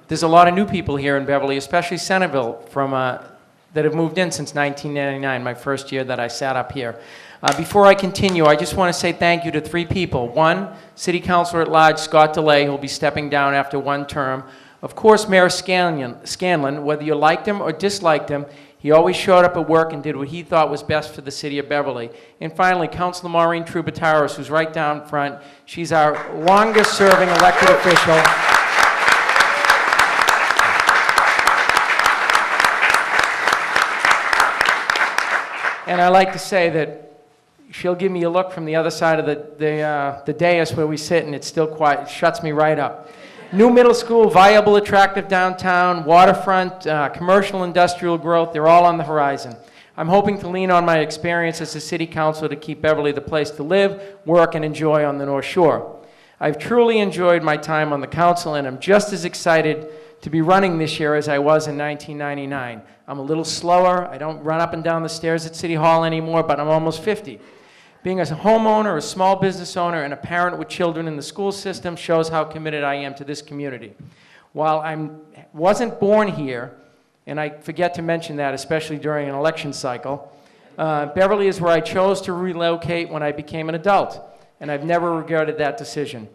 there's a lot of new people here in Beverly, especially Centerville, that have moved in since 1999, my first year that I sat up here. Before I continue, I just want to say thank you to 3 people. 1, City Councilor at Large Scott DeLay, who will be stepping down after 1 term. Of course, Mayor Scanlon, whether you liked him or disliked him, he always showed up at work and did what he thought was best for the city of Beverly. And finally, Councilor Maureen Trubataros, who's right down front. She's our longest-serving elected official. And I like to say that she'll give me a look from the other side of the dais where we sit, and it's still quiet. It shuts me right up. New middle school, viable, attractive downtown, waterfront, commercial, industrial growth, they're all on the horizon. I'm hoping to lean on my experience as a city councilor to keep Beverly the place to live, work, and enjoy on the North Shore. I've truly enjoyed my time on the council, and I'm just as excited to be running this year as I was in 1999. I'm a little slower. I don't run up and down the stairs at City Hall anymore, but I'm almost 50. Being a homeowner, a small business owner, and a parent with children in the school system shows how committed I am to this community. While I wasn't born here, and I forget to mention that, especially during an election cycle. Beverly is where I chose to relocate when I became an adult, and I've never regretted that decision.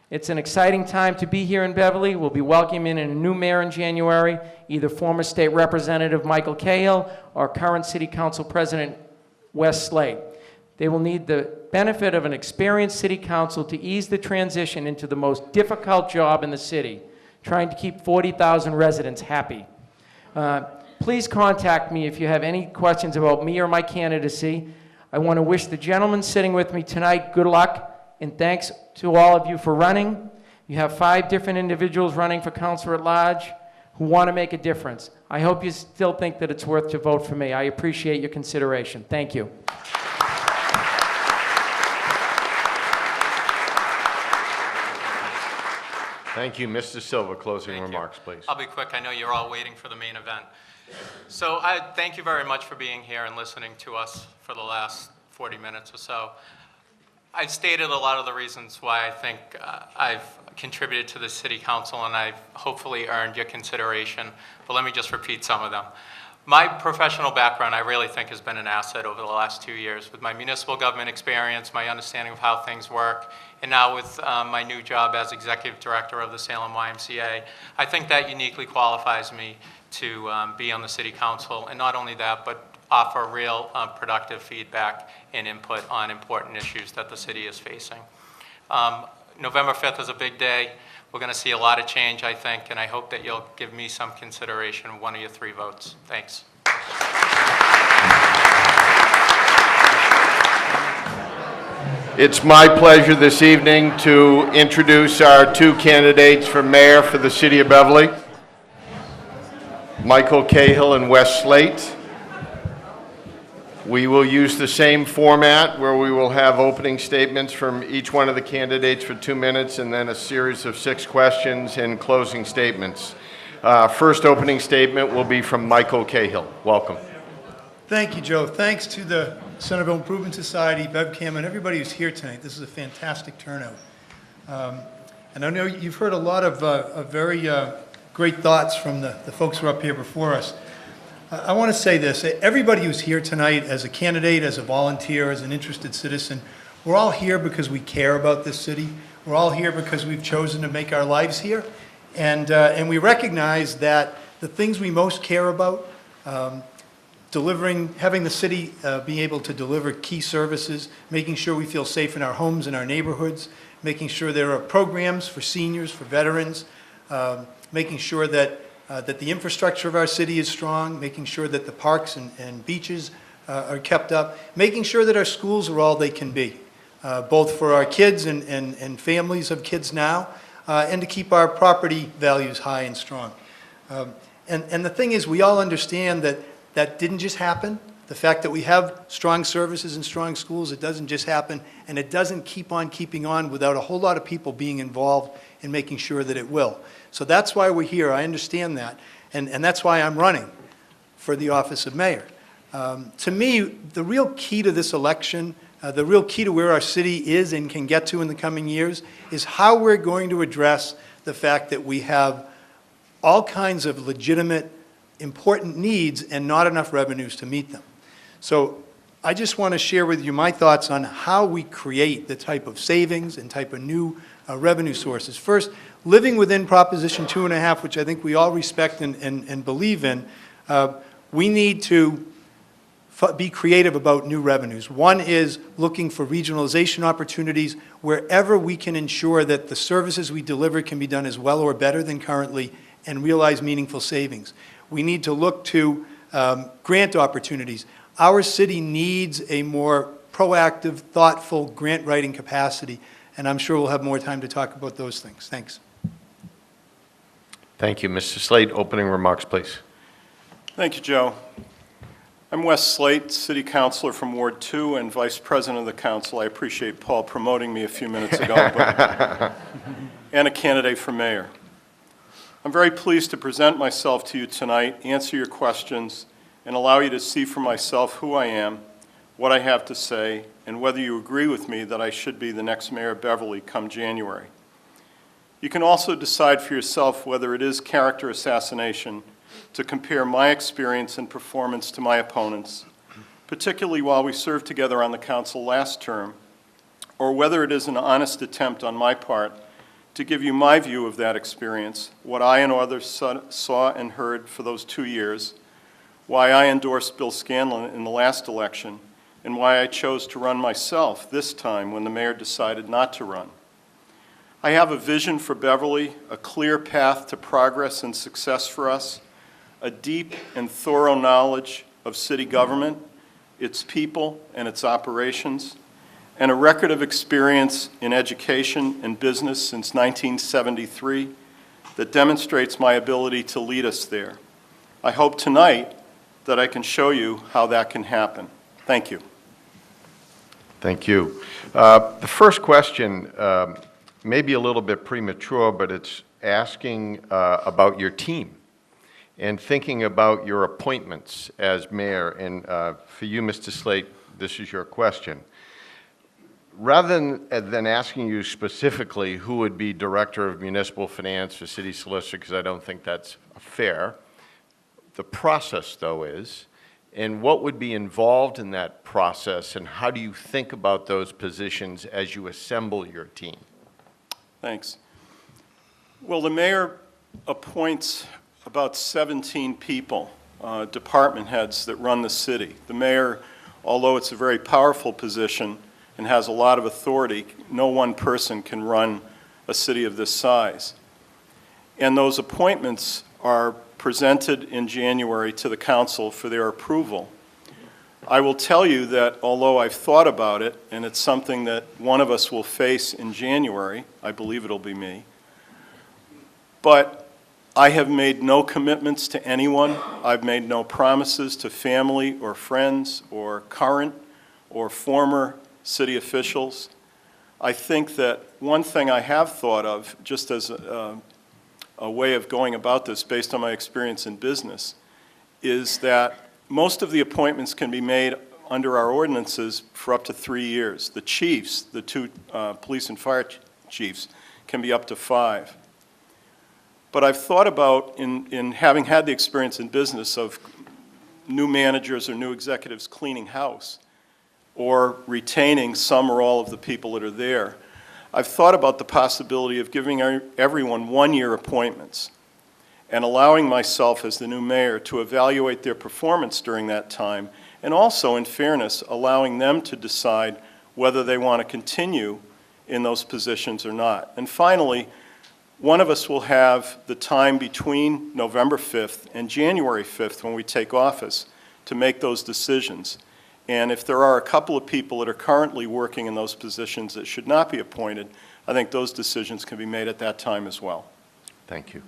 It's an exciting time to be here in Beverly. We'll be welcoming in a new mayor in January, either former state representative Michael Cahill or current city council president Wes Slate. They will need the benefit of an experienced city council to ease the transition into the most difficult job in the city, trying to keep 40,000 residents happy. Please contact me if you have any questions about me or my candidacy. I want to wish the gentleman sitting with me tonight good luck, and thanks to all of you for running. You have 5 different individuals running for councilor at large who want to make a difference. I hope you still think that it's worth to vote for me. I appreciate your consideration. Thank you. Thank you. Mr. Silva, closing Thank you. remarks, please. I'll be quick. I know you're all waiting for the main event. So I thank you very much for being here and listening to us for the last 40 minutes or so. I've stated a lot of the reasons why I think I've contributed to the city council, and I've hopefully earned your consideration, but let me just repeat some of them. My professional background, I really think, has been an asset over the last 2 years with my municipal government experience, my understanding of how things work, and now with my new job as executive director of the Salem YMCA. I think that uniquely qualifies me to be on the city council, and not only that, but offer real productive feedback and input on important issues that the city is facing. November 5th is a big day. We're going to see a lot of change, I think, and I hope that you'll give me some consideration of one of your 3 votes. Thanks. It's my pleasure this evening to introduce our 2 candidates for mayor for the city of Beverly, Michael Cahill and Wes Slate. We will use the same format where we will have opening statements from each one of the candidates for 2 minutes and then a series of 6 questions and closing statements. First opening statement will be from Michael Cahill. Welcome. Thank you, Joe. Thanks to the Centerville Improvement Society, BevCam, and everybody who's here tonight. This is a fantastic turnout. And I know you've heard a lot of very great thoughts from the folks who are up here before us. I want to say this. Everybody who's here tonight as a candidate, as a volunteer, as an interested citizen, we're all here because we care about this city. We're all here because we've chosen to make our lives here. And we recognize that the things we most care about, having the city be able to deliver key services, making sure we feel safe in our homes and our neighborhoods, making sure there are programs for seniors, for veterans, making sure that the infrastructure of our city is strong, making sure that the parks and beaches are kept up, making sure that our schools are all they can be, both for our kids and families of kids now, and to keep our property values high and strong. And the thing is, we all understand that that didn't just happen. The fact that we have strong services and strong schools, it doesn't just happen, and it doesn't keep on keeping on without a whole lot of people being involved in making sure that it will. So that's why we're here. I understand that, and that's why I'm running for the office of mayor. To me, the real key to this election, the real key to where our city is and can get to in the coming years, is how we're going to address the fact that we have all kinds of legitimate, important needs and not enough revenues to meet them. So I just want to share with you my thoughts on how we create the type of savings and type of new revenue sources. First, living within Proposition 2.5, which I think we all respect and believe in, we need to be creative about new revenues. One is looking for regionalization opportunities wherever we can ensure that the services we deliver can be done as well or better than currently and realize meaningful savings. We need to look to grant opportunities. Our city needs a more proactive, thoughtful grant writing capacity, and I'm sure we'll have more time to talk about those things. Thanks. Thank you. Mr. Slate, opening remarks, please. Thank you, Joe. I'm Wes Slate, City Councilor from Ward 2 and Vice President of the Council. I appreciate Paul promoting me a few minutes ago, and a candidate for mayor. I'm very pleased to present myself to you tonight, answer your questions, and allow you to see for myself who I am, what I have to say, and whether you agree with me that I should be the next mayor of Beverly come January. You can also decide for yourself whether it is character assassination to compare my experience and performance to my opponents, particularly while we served together on the council last term, or whether it is an honest attempt on my part to give you my view of that experience, what I and others saw and heard for those 2 years, why I endorsed Bill Scanlon in the last election, and why I chose to run myself this time when the mayor decided not to run. I have a vision for Beverly, a clear path to progress and success for us, a deep and thorough knowledge of city government, its people and its operations, and a record of experience in education and business since 1973 that demonstrates my ability to lead us there. I hope tonight that I can show you how that can happen. Thank you. Thank you. The first question may be a little bit premature, but it's asking about your team and thinking about your appointments as mayor. And for you, Mr. Slate, this is your question. Rather than asking you specifically who would be Director of Municipal Finance or City Solicitor, because I don't think that's fair, the process, though, is, and what would be involved in that process, and how do you think about those positions as you assemble your team? Thanks. Well, the mayor appoints about 17 people, department heads that run the city. The mayor, although it's a very powerful position and has a lot of authority, no one person can run a city of this size. And those appointments are presented in January to the council for their approval. I will tell you that although I've thought about it, and it's something that one of us will face in January, I believe it'll be me, but I have made no commitments to anyone. I've made no promises to family or friends or current or former city officials. I think that one thing I have thought of, just as a way of going about this based on my experience in business, is that most of the appointments can be made under our ordinances for up to 3 years. The chiefs, the two police and fire chiefs, can be up to 5. But I've thought about, in having had the experience in business of new managers or new executives cleaning house, or retaining some or all of the people that are there, I've thought about the possibility of giving everyone 1-year appointments and allowing myself as the new mayor to evaluate their performance during that time, and also, in fairness, allowing them to decide whether they want to continue in those positions or not. And finally, one of us will have the time between November 5th and January 5th when we take office to make those decisions. And if there are a couple of people that are currently working in those positions that should not be appointed, I think those decisions can be made at that time as well. Thank you.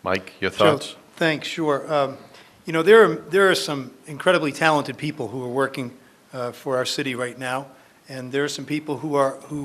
Mike, your thoughts? Joe, thanks, sure. You know, there are some incredibly talented people who are working for our city right now, and there are some people who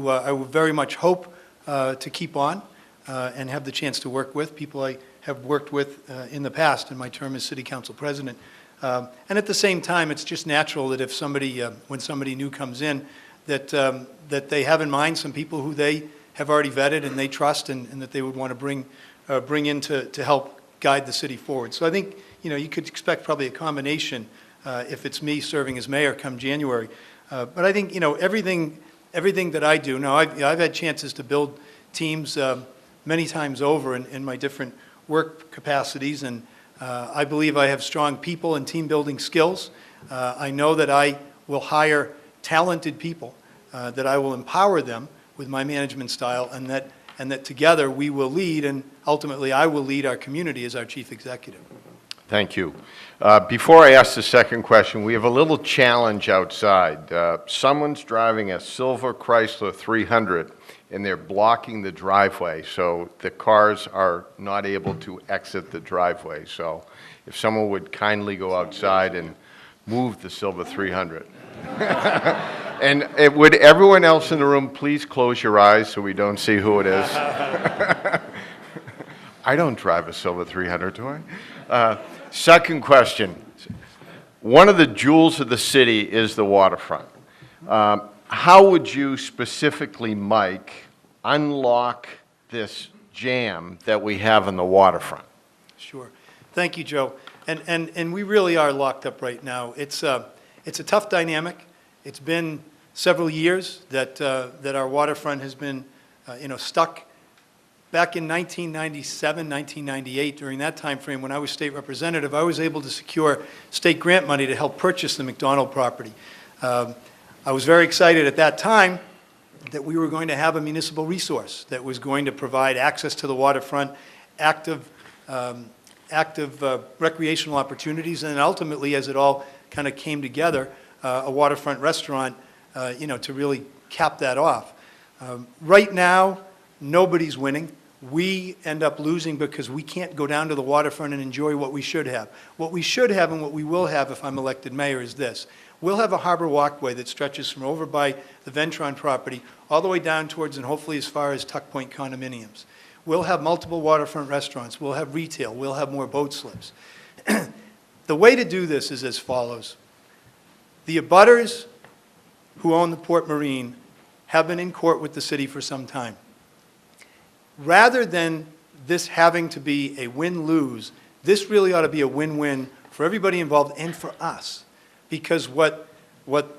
I would very much hope to keep on and have the chance to work with, people I have worked with in the past in my term as city council president. And at the same time, it's just natural that if somebody, when somebody new comes in, that they have in mind some people who they have already vetted and they trust, and that they would want to bring in to help guide the city forward. So I think, you know, you could expect probably a combination if it's me serving as mayor come January. But I think, you know, everything that I do, now I've had chances to build teams many times over in my different work capacities, and I believe I have strong people and team building skills. I know that I will hire talented people, that I will empower them with my management style, and that together we will lead, and ultimately I will lead our community as our chief executive. Thank you. Before I ask the second question, we have a little challenge outside. Someone's driving a silver Chrysler 300, and they're blocking the driveway, so the cars are not able to exit the driveway. So if someone would kindly go outside and move the silver 300. And would everyone else in the room please close your eyes so we don't see who it is? I don't drive a silver 300, do I? Second question. One of the jewels of the city is the waterfront. How would you specifically, Mike, unlock this jam that we have in the waterfront? Sure. Thank you, Joe. And we really are locked up right now. It's a tough dynamic. It's been several years that our waterfront has been, stuck. Back in 1997, 1998, during that time frame when I was state representative, I was able to secure state grant money to help purchase the McDonald property. I was very excited at that time that we were going to have a municipal resource that was going to provide access to the waterfront, active recreational opportunities, and ultimately, as it all kind of came together, a waterfront restaurant, to really cap that off. Right now, nobody's winning. We end up losing because we can't go down to the waterfront and enjoy what we should have. What we should have and what we will have if I'm elected mayor is this. We'll have a harbor walkway that stretches from over by the Ventron property all the way down towards and hopefully as far as Tuck Point condominiums. We'll have multiple waterfront restaurants. We'll have retail. We'll have more boat slips. The way to do this is as follows. The abutters who own the Port Marine have been in court with the city for some time. Rather than this having to be a win-lose, this really ought to be a win-win for everybody involved and for us. Because what the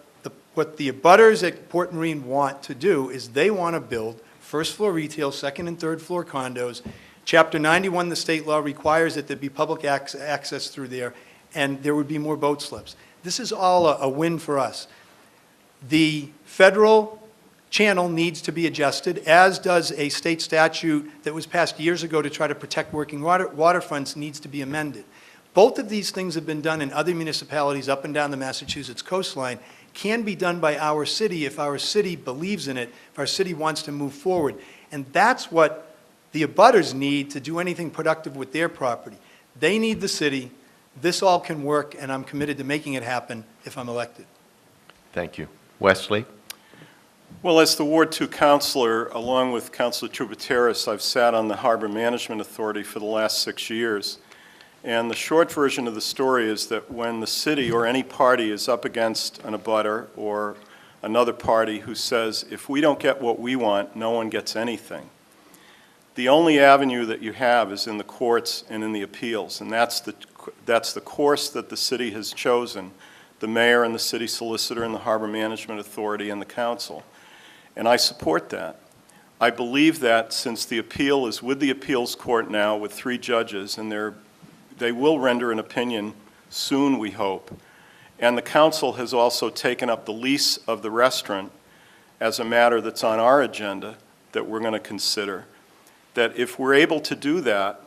abutters at Port Marine want to do is they want to build first-floor retail, second and third floor condos. Chapter 91, the state law requires that there be public access through there, and there would be more boat slips. This is all a win for us. The federal channel needs to be adjusted, as does a state statute that was passed years ago to try to protect working waterfronts needs to be amended. Both of these things have been done in other municipalities up and down the Massachusetts coastline, can be done by our city if our city believes in it, if our city wants to move forward. And that's what the abutters need to do anything productive with their property. They need the city. This all can work, and I'm committed to making it happen if I'm elected. Thank you. Wesley? Well, as the Ward 2 councilor, along with Councilor Troubateris, I've sat on the Harbor Management Authority for the last 6 years. And the short version of the story is that when the city or any party is up against an abutter or another party who says, if we don't get what we want, no one gets anything, the only avenue that you have is in the courts and in the appeals. And that's the course that the city has chosen, the mayor and the city solicitor and the Harbor Management Authority and the council. And I support that. I believe that since the appeal is with the appeals court now with 3 judges, and they will render an opinion soon, we hope. And the council has also taken up the lease of the restaurant as a matter that's on our agenda that we're going to consider. That if we're able to do that,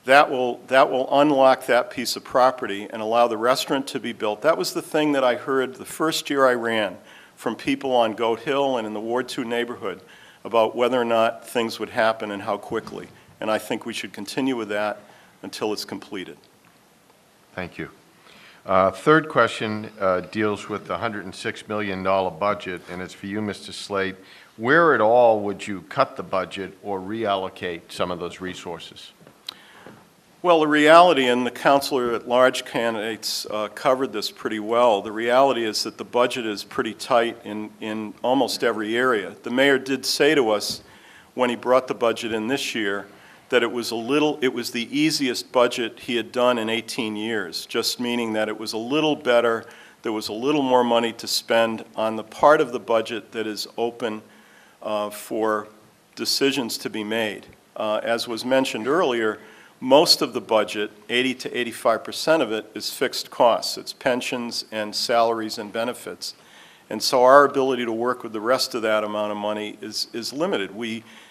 that will unlock that piece of property and allow the restaurant to be built. That was the thing that I heard the first year I ran from people on Goat Hill and in the Ward 2 neighborhood about whether or not things would happen and how quickly. And I think we should continue with that until it's completed. Thank you. Third question deals with the $106 million budget, and it's for you, Mr. Slate. Where at all would you cut the budget or reallocate some of those resources? Well, the reality, and the councilor at large candidates covered this pretty well, the reality is that the budget is pretty tight in almost every area. The mayor did say to us when he brought the budget in this year that it was the easiest budget he had done in 18 years, just meaning that it was a little better, there was a little more money to spend on the part of the budget that is open for decisions to be made. As was mentioned earlier, most of the budget, 80 to 85% of it, is fixed costs. It's pensions and salaries and benefits. And so our ability to work with the rest of that amount of money is limited.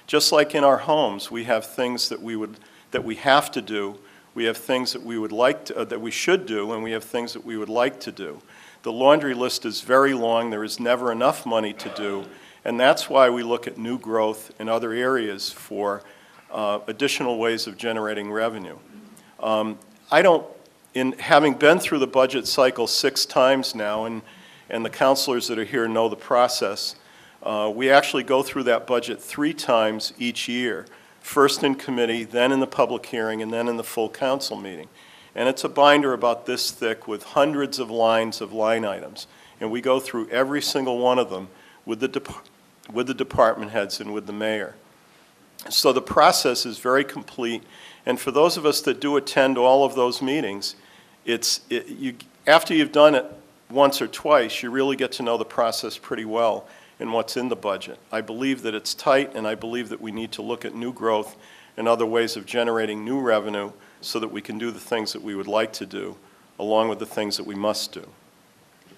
Just like in our homes, we have things that we have to do. We have things that we would like to, that we should do, and we have things that we would like to do. The laundry list is very long. There is never enough money to do, and that's why we look at new growth in other areas for additional ways of generating revenue. Having been through the budget cycle 6 times now, and the councilors that are here know the process, we actually go through that budget 3 times each year, first in committee, then in the public hearing, and then in the full council meeting. And it's a binder about this thick with hundreds of lines of line items. And we go through every single one of them with the department heads and with the mayor. So the process is very complete, and for those of us that do attend all of those meetings, after you've done it once or twice, you really get to know the process pretty well and what's in the budget. I believe that it's tight, and I believe that we need to look at new growth and other ways of generating new revenue so that we can do the things that we would like to do, along with the things that we must do.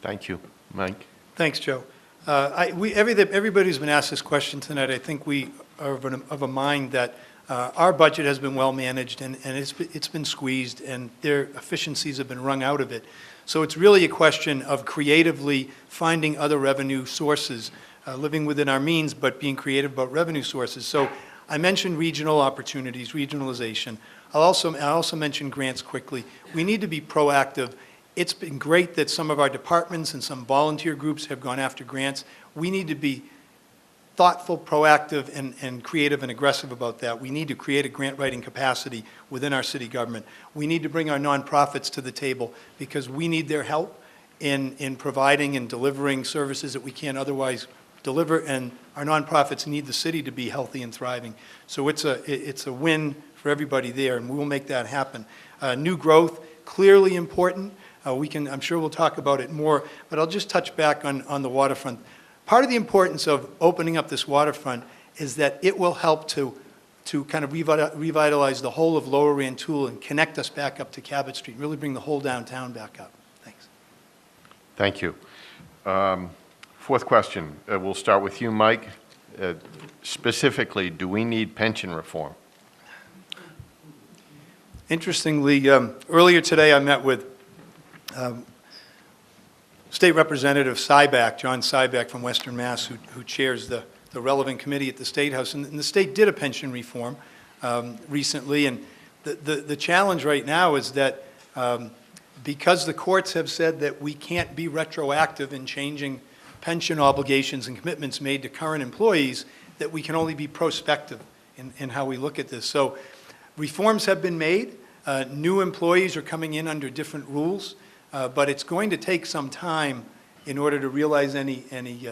Thank you. Mike? Thanks, Joe. Everybody who's been asked this question tonight, I think we are of a mind that our budget has been well managed, and it's been squeezed, and their efficiencies have been wrung out of it. So it's really a question of creatively finding other revenue sources, living within our means, but being creative about revenue sources. So I mentioned regional opportunities, regionalization. I also mentioned grants quickly. We need to be proactive. It's been great that some of our departments and some volunteer groups have gone after grants. We need to be thoughtful, proactive, and creative and aggressive about that. We need to create a grant writing capacity within our city government. We need to bring our nonprofits to the table because we need their help in providing and delivering services that we can't otherwise deliver, and our nonprofits need the city to be healthy and thriving. So it's a win for everybody there, and we will make that happen. New growth, clearly important. I'm sure we'll talk about it more, but I'll just touch back on the waterfront. Part of the importance of opening up this waterfront is that it will help to kind of revitalize the whole of Lower Rantoul and connect us back up to Cabot Street, really bring the whole downtown back up. Thanks. Thank you. Fourth question. We'll start with you, Mike. Specifically, do we need pension reform? Interestingly, earlier today I met with State Representative Syback, John Syback from Western Mass, who chairs the relevant committee at the State House. And the state did a pension reform recently. And the challenge right now is that because the courts have said that we can't be retroactive in changing pension obligations and commitments made to current employees, that we can only be prospective in how we look at this. So reforms have been made. New employees are coming in under different rules. But it's going to take some time in order to realize any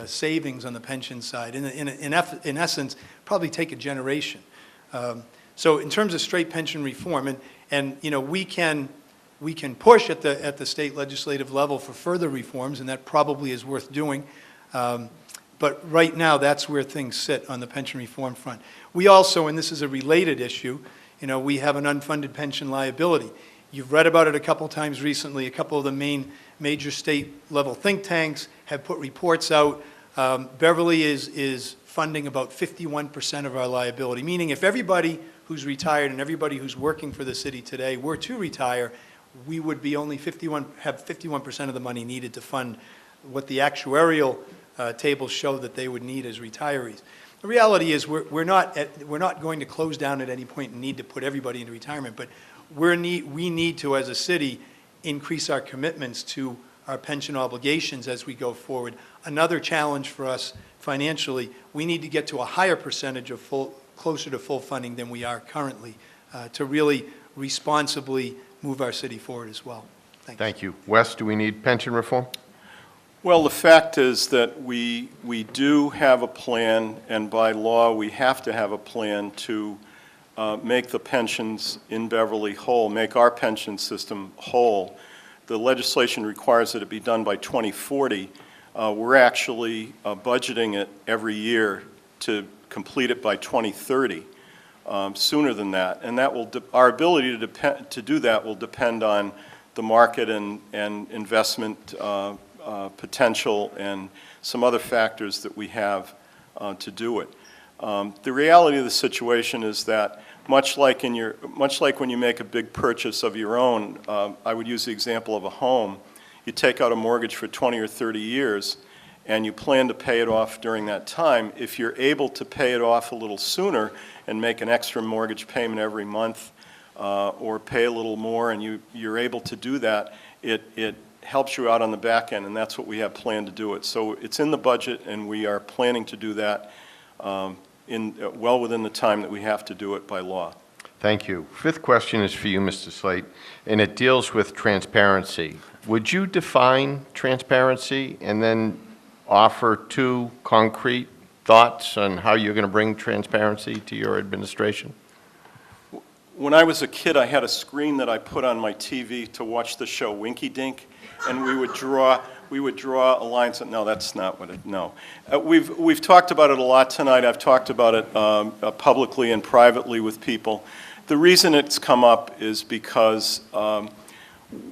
savings on the pension side. In essence, probably take a generation. So in terms of straight pension reform, and you know, we can push at the state legislative level for further reforms, and that probably is worth doing. But right now, that's where things sit on the pension reform front. We also, and this is a related issue, you know, we have an unfunded pension liability. You've read about it a couple times recently. A couple of the major state-level think tanks have put reports out. Beverly is funding about 51% of our liability, meaning if everybody who's retired and everybody who's working for the city today were to retire, we would be only have 51% of the money needed to fund what the actuarial tables show that they would need as retirees. The reality is we're not going to close down at any point and need to put everybody into retirement, but we need to, as a city, increase our commitments to our pension obligations as we go forward. Another challenge for us financially, we need to get to a higher percentage of closer to full funding than we are currently to really responsibly move our city forward as well. Thanks. Thank you. Wes, do we need pension reform? Well, the fact is that we do have a plan, and by law, we have to have a plan to make the pensions in Beverly whole, make our pension system whole. The legislation requires that it be done by 2040. We're actually budgeting it every year to complete it by 2030, sooner than that. And that will our ability to do that will depend on the market and investment potential and some other factors that we have to do it. The reality of the situation is that much like when you make a big purchase of your own, I would use the example of a home. You take out a mortgage for 20 or 30 years, and you plan to pay it off during that time. If you're able to pay it off a little sooner and make an extra mortgage payment every month, or pay a little more, and you're able to do that, it helps you out on the back end, and that's what we have planned to do it. So it's in the budget, and we are planning to do that well within the time that we have to do it by law. Thank you. Fifth question is for you, Mr. Slate, and it deals with transparency. Would you define transparency and then offer two concrete thoughts on how you're going to bring transparency to your administration? When I was a kid, I had a screen that I put on my TV to watch the show Winky Dink, and we would draw a line. No, that's not what it, no. We've talked about it a lot tonight. I've talked about it publicly and privately with people. The reason it's come up is because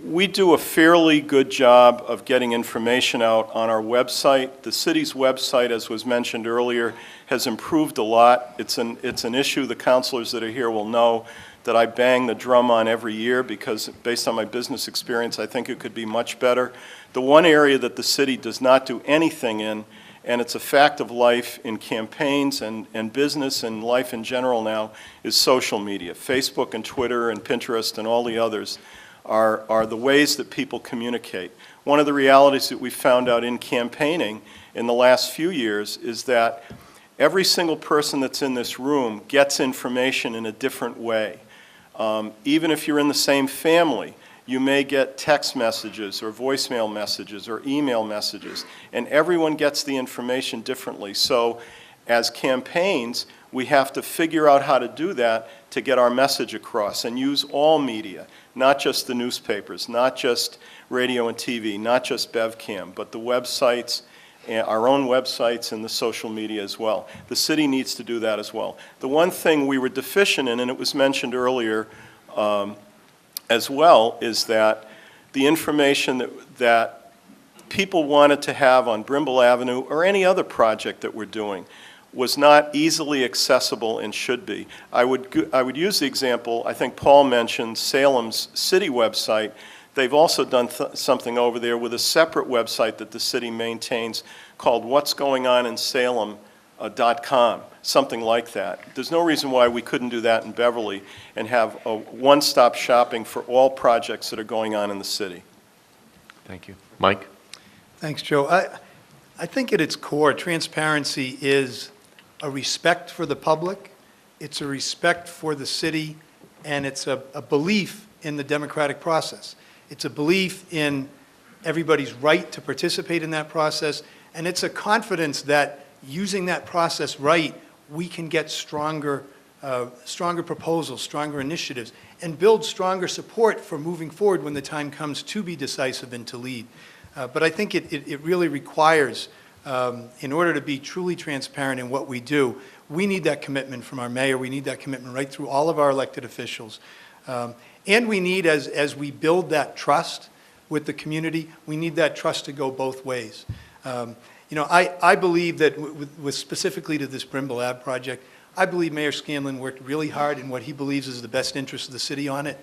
we do a fairly good job of getting information out on our website. The city's website, as was mentioned earlier, has improved a lot. It's an issue the councilors that are here will know that I bang the drum on every year because based on my business experience, I think it could be much better. The one area that the city does not do anything in, and it's a fact of life in campaigns and business and life in general now, is social media. Facebook and Twitter and Pinterest and all the others are the ways that people communicate. One of the realities that we found out in campaigning in the last few years is that every single person that's in this room gets information in a different way. Even if you're in the same family, you may get text messages or voicemail messages or email messages, and everyone gets the information differently. So as campaigns, we have to figure out how to do that to get our message across and use all media, not just the newspapers, not just radio and TV, not just BevCam, but the websites, our own websites and the social media as well. The city needs to do that as well. The one thing we were deficient in, and it was mentioned earlier as well, is that the information that people wanted to have on Brimble Avenue or any other project that we're doing was not easily accessible and should be. I would use the example, I think Paul mentioned Salem's city website. They've also done something over there with a separate website that the city maintains called what'sgoingoninsalem.com, something like that. There's no reason why we couldn't do that in Beverly and have a one-stop shopping for all projects that are going on in the city. Thank you. Mike? Thanks, Joe. I think at its core, transparency is a respect for the public, it's a respect for the city, and it's a belief in the democratic process. It's a belief in everybody's right to participate in that process, and it's a confidence that using that process right, we can get stronger proposals, stronger initiatives, and build stronger support for moving forward when the time comes to be decisive and to lead. But I think it really requires, in order to be truly transparent in what we do, we need that commitment from our mayor. We need that commitment right through all of our elected officials. And we need, as we build that trust with the community, we need that trust to go both ways. You know, I believe that with specifically to this Brimble Ave project, I believe Mayor Scanlon worked really hard in what he believes is the best interest of the city on it.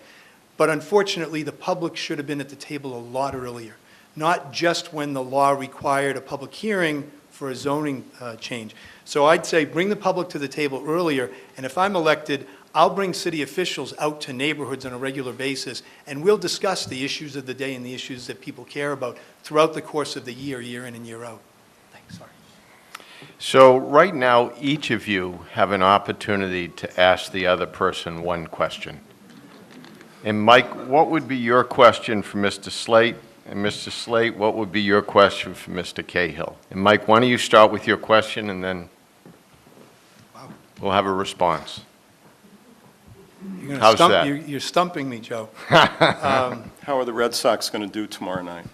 But unfortunately, the public should have been at the table a lot earlier, not just when the law required a public hearing for a zoning change. So I'd say bring the public to the table earlier, and if I'm elected, I'll bring city officials out to neighborhoods on a regular basis, and we'll discuss the issues of the day and the issues that people care about throughout the course of the year, year in and year out. Thanks, sorry. So right now, each of you have an opportunity to ask the other person one question. And Mike, what would be your question for Mr. Slate? And Mr. Slate, what would be your question for Mr. Cahill? And Mike, why don't you start with your question, and then we'll have a response. How's that? You're stumping me, Joe. How are the Red Sox going to do tomorrow night?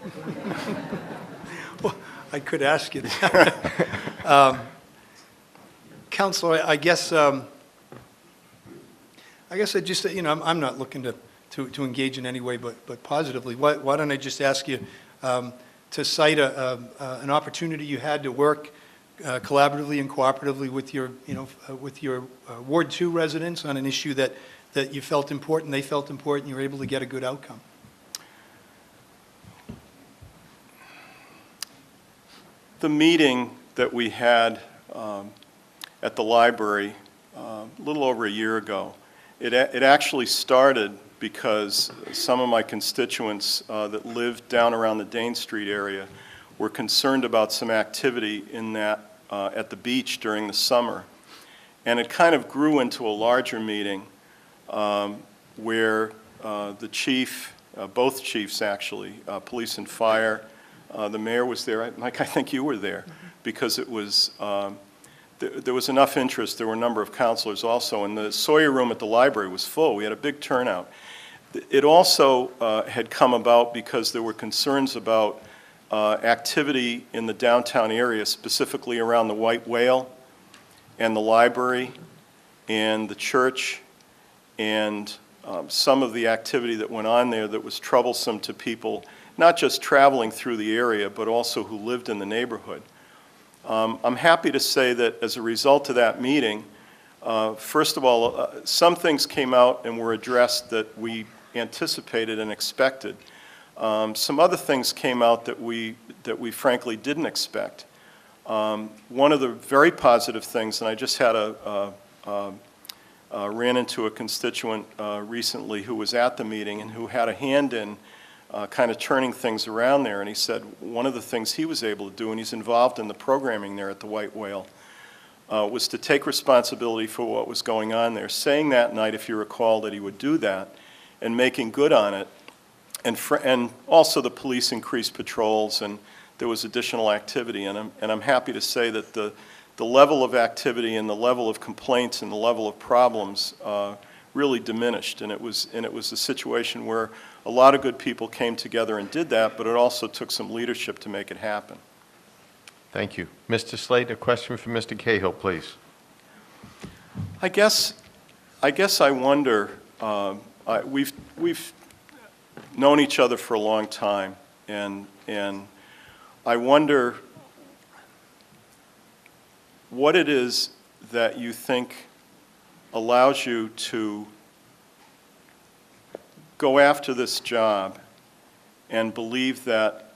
Well, I could ask you that. Counselor, I guess I just, you know, I'm not looking to engage in any way but positively. Why don't I just ask you to cite an opportunity you had to work collaboratively and cooperatively with your, with your Ward 2 residents on an issue that you felt important, they felt important, and you were able to get a good outcome? The meeting that we had at the library a little over a year ago, it actually started because some of my constituents that lived down around the Dane Street area were concerned about some activity in that at the beach during the summer. And it kind of grew into a larger meeting where the chief, both chiefs actually, police and fire, the mayor was there. Mike, I think you were there, because it was there was enough interest. There were a number of counselors also, and the Sawyer room at the library was full. We had a big turnout. It also had come about because there were concerns about activity in the downtown area, specifically around the White Whale and the library and the church, and some of the activity that went on there that was troublesome to people, not just traveling through the area, but also who lived in the neighborhood. I'm happy to say that as a result of that meeting, first of all, some things came out and were addressed that we anticipated and expected. Some other things came out that we frankly didn't expect. One of the very positive things, and I just had ran into a constituent recently who was at the meeting and who had a hand in kind of turning things around there, and he said one of the things he was able to do, and he's involved in the programming there at the White Whale, was to take responsibility for what was going on there, saying that night, if you recall, that he would do that, and making good on it. And also the police increased patrols, and there was additional activity, and I'm happy to say that the level of activity and the level of complaints and the level of problems really diminished, and it was a situation where a lot of good people came together and did that, but it also took some leadership to make it happen. Thank you. Mr. Slate, a question for Mr. Cahill, please. I guess I wonder, we've known each other for a long time, and I wonder what it is that you think allows you to go after this job and believe that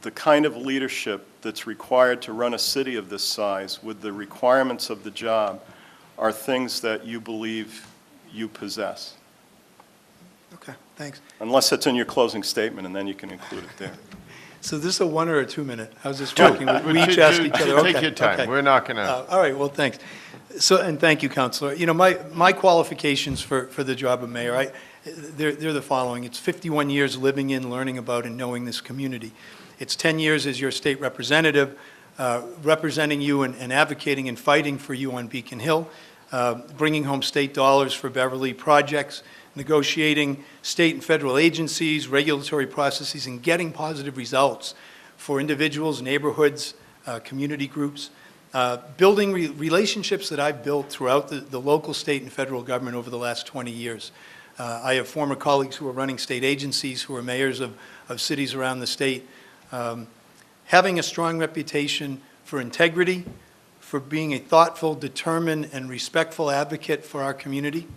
the kind of leadership that's required to run a city of this size with the requirements of the job are things that you believe you possess. Okay, thanks. Unless it's in your closing statement, and then you can include it there. So this is a 1 or a 2 minute? How's this working? We each ask each other. Take Okay, your time. okay. We're not going to. All right, well, thanks. So, and thank you, Counselor. You know, my qualifications for the job of mayor, they're the following. It's 51 years living in, learning about, and knowing this community. It's 10 years as your state representative, representing you and advocating and fighting for you on Beacon Hill, bringing home state dollars for Beverly projects, negotiating state and federal agencies, regulatory processes, and getting positive results for individuals, neighborhoods, community groups. Building relationships that I've built throughout the local, state, and federal government over the last 20 years. I have former colleagues who are running state agencies, who are mayors of cities around the state. Having a strong reputation for integrity, for being a thoughtful, determined, and respectful advocate for our community.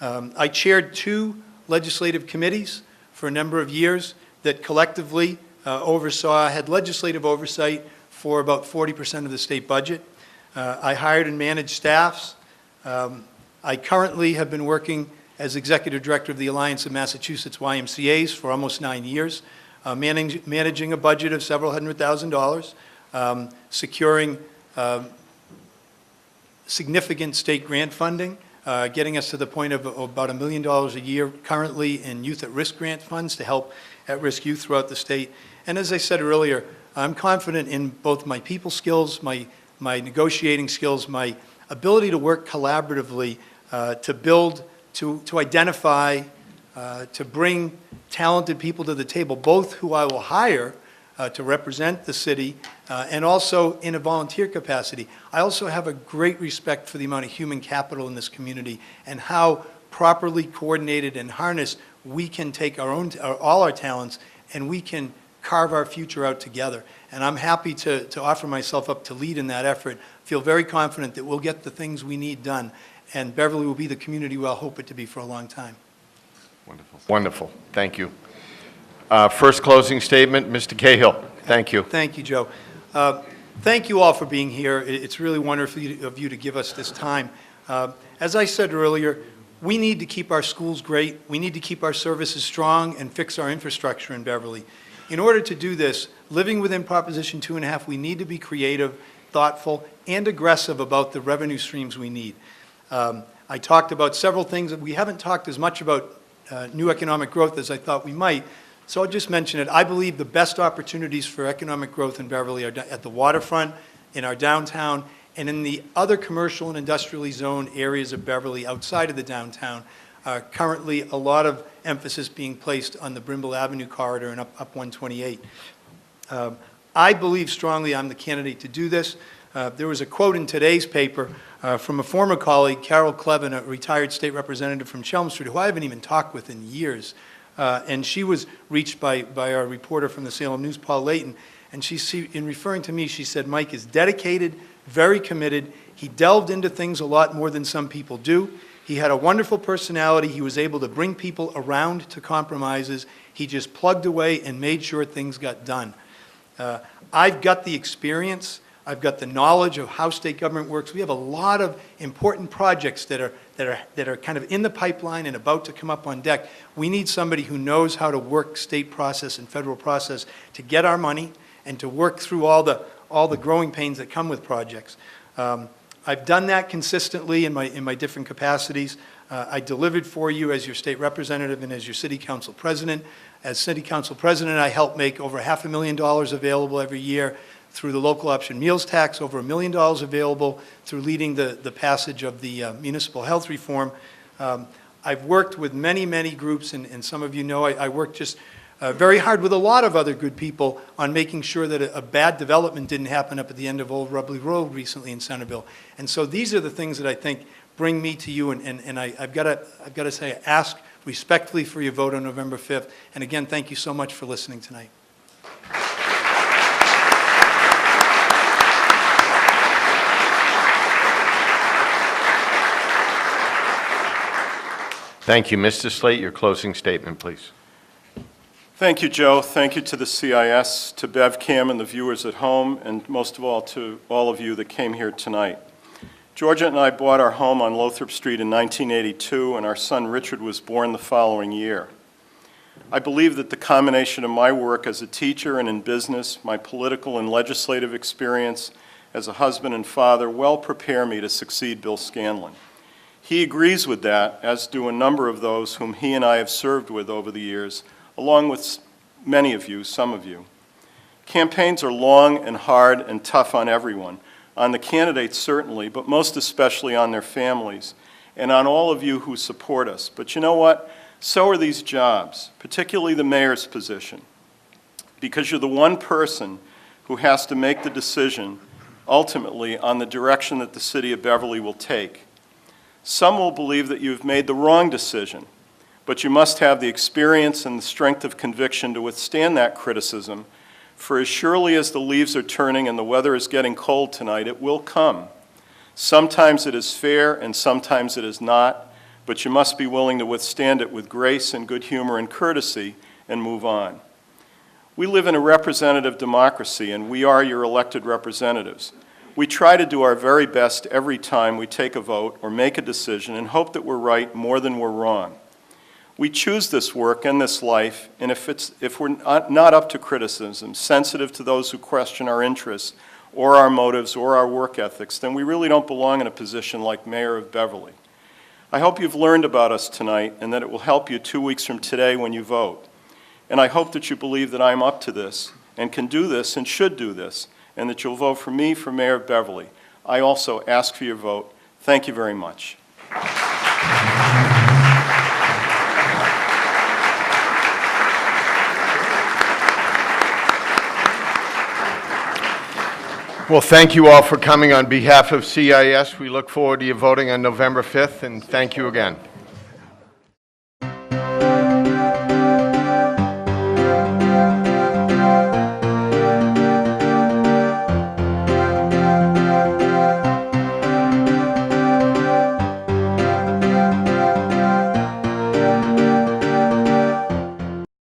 I chaired 2 legislative committees for a number of years that collectively had legislative oversight for about 40% of the state budget. I hired and managed staffs. I currently have been working as executive director of the Alliance of Massachusetts YMCAs for almost 9 years, managing a budget of several $100,000, securing significant state grant funding, getting us to the point of about $1 million a year currently in youth at-risk grant funds to help at-risk youth throughout the state. And as I said earlier, I'm confident in both my people skills, my negotiating skills, my ability to work collaboratively, to build, to identify, to bring talented people to the table, both who I will hire to represent the city and also in a volunteer capacity. I also have a great respect for the amount of human capital in this community and how properly coordinated and harnessed we can take all our talents and we can carve our future out together. And I'm happy to offer myself up to lead in that effort. Feel very confident that we'll get the things we need done, and Beverly will be the community we all hope it to be for a long time. Wonderful. Wonderful. Thank you. First closing statement, Mr. Cahill. Thank you. Thank you, Joe. Thank you all for being here. It's really wonderful of you to give us this time. As I said earlier, we need to keep our schools great. We need to keep our services strong and fix our infrastructure in Beverly. In order to do this, living within Proposition 2.5, we need to be creative, thoughtful, and aggressive about the revenue streams we need. I talked about several things that we haven't talked as much about new economic growth as I thought we might. So I'll just mention it. I believe the best opportunities for economic growth in Beverly are at the waterfront, in our downtown, And in the other commercial and industrially zoned areas of Beverly outside of the downtown, currently a lot of emphasis being placed on the Brimble Avenue corridor and up 128. I believe strongly I'm the candidate to do this. There was a quote in today's paper from a former colleague, Carol Clevin, a retired state representative from Chelmsford, who I haven't even talked with in years. And she was reached by our reporter from the Salem News, Paul Layton. And in referring to me, she said, Mike is dedicated, very committed. He delved into things a lot more than some people do. He had a wonderful personality. He was able to bring people around to compromises. He just plugged away and made sure things got done. I've got the experience. I've got the knowledge of how state government works. We have a lot of important projects that are kind of in the pipeline and about to come up on deck. We need somebody who knows how to work state process and federal process to get our money and to work through all the growing pains that come with projects. I've done that consistently in my different capacities. I delivered for you as your state representative and as your city council president. As city council president, I help make over $500,000 available every year through the local option meals tax, over $1 million available through leading the passage of the municipal health reform. I've worked with many, many groups, and some of you know I worked just very hard with a lot of other good people on making sure that a bad development didn't happen up at the end of Old Rubley Road recently in Centerville. And so these are the things that I think bring me to you, and I've got to say, ask respectfully for your vote on November 5th. And again, thank you so much for listening tonight. Thank you. Mr. Slate, your closing statement, please. Thank you, Joe. Thank you to the CIS, to BevCam and the viewers at home, and most of all to all of you that came here tonight. Georgia and I bought our home on Lothrop Street in 1982, and our son Richard was born the following year. I believe that the combination of my work as a teacher and in business, my political and legislative experience as a husband and father well prepare me to succeed Bill Scanlon. He agrees with that, as do a number of those whom he and I have served with over the years, along with many of you, some of you. Campaigns are long and hard and tough on everyone, on the candidates certainly, but most especially on their families, and on all of you who support us. But you know what? So are these jobs, particularly the mayor's position, because you're the one person who has to make the decision, ultimately, on the direction that the city of Beverly will take. Some will believe that you've made the wrong decision, but you must have the experience and the strength of conviction to withstand that criticism, for as surely as the leaves are turning and the weather is getting cold tonight, it will come. Sometimes it is fair and sometimes it is not, but you must be willing to withstand it with grace and good humor and courtesy and move on. We live in a representative democracy, and we are your elected representatives. We try to do our very best every time we take a vote or make a decision and hope that we're right more than we're wrong. We choose this work and this life, and if we're not up to criticism, sensitive to those who question our interests or our motives or our work ethics, then we really don't belong in a position like Mayor of Beverly. I hope you've learned about us tonight and that it will help you 2 weeks from today when you vote. And I hope that you believe that I'm up to this and can do this and should do this, and that you'll vote for me for Mayor of Beverly. I also ask for your vote. Thank you very much. Well, thank you all for coming on behalf of CIS. We look forward to you voting on November 5th, and thank you again.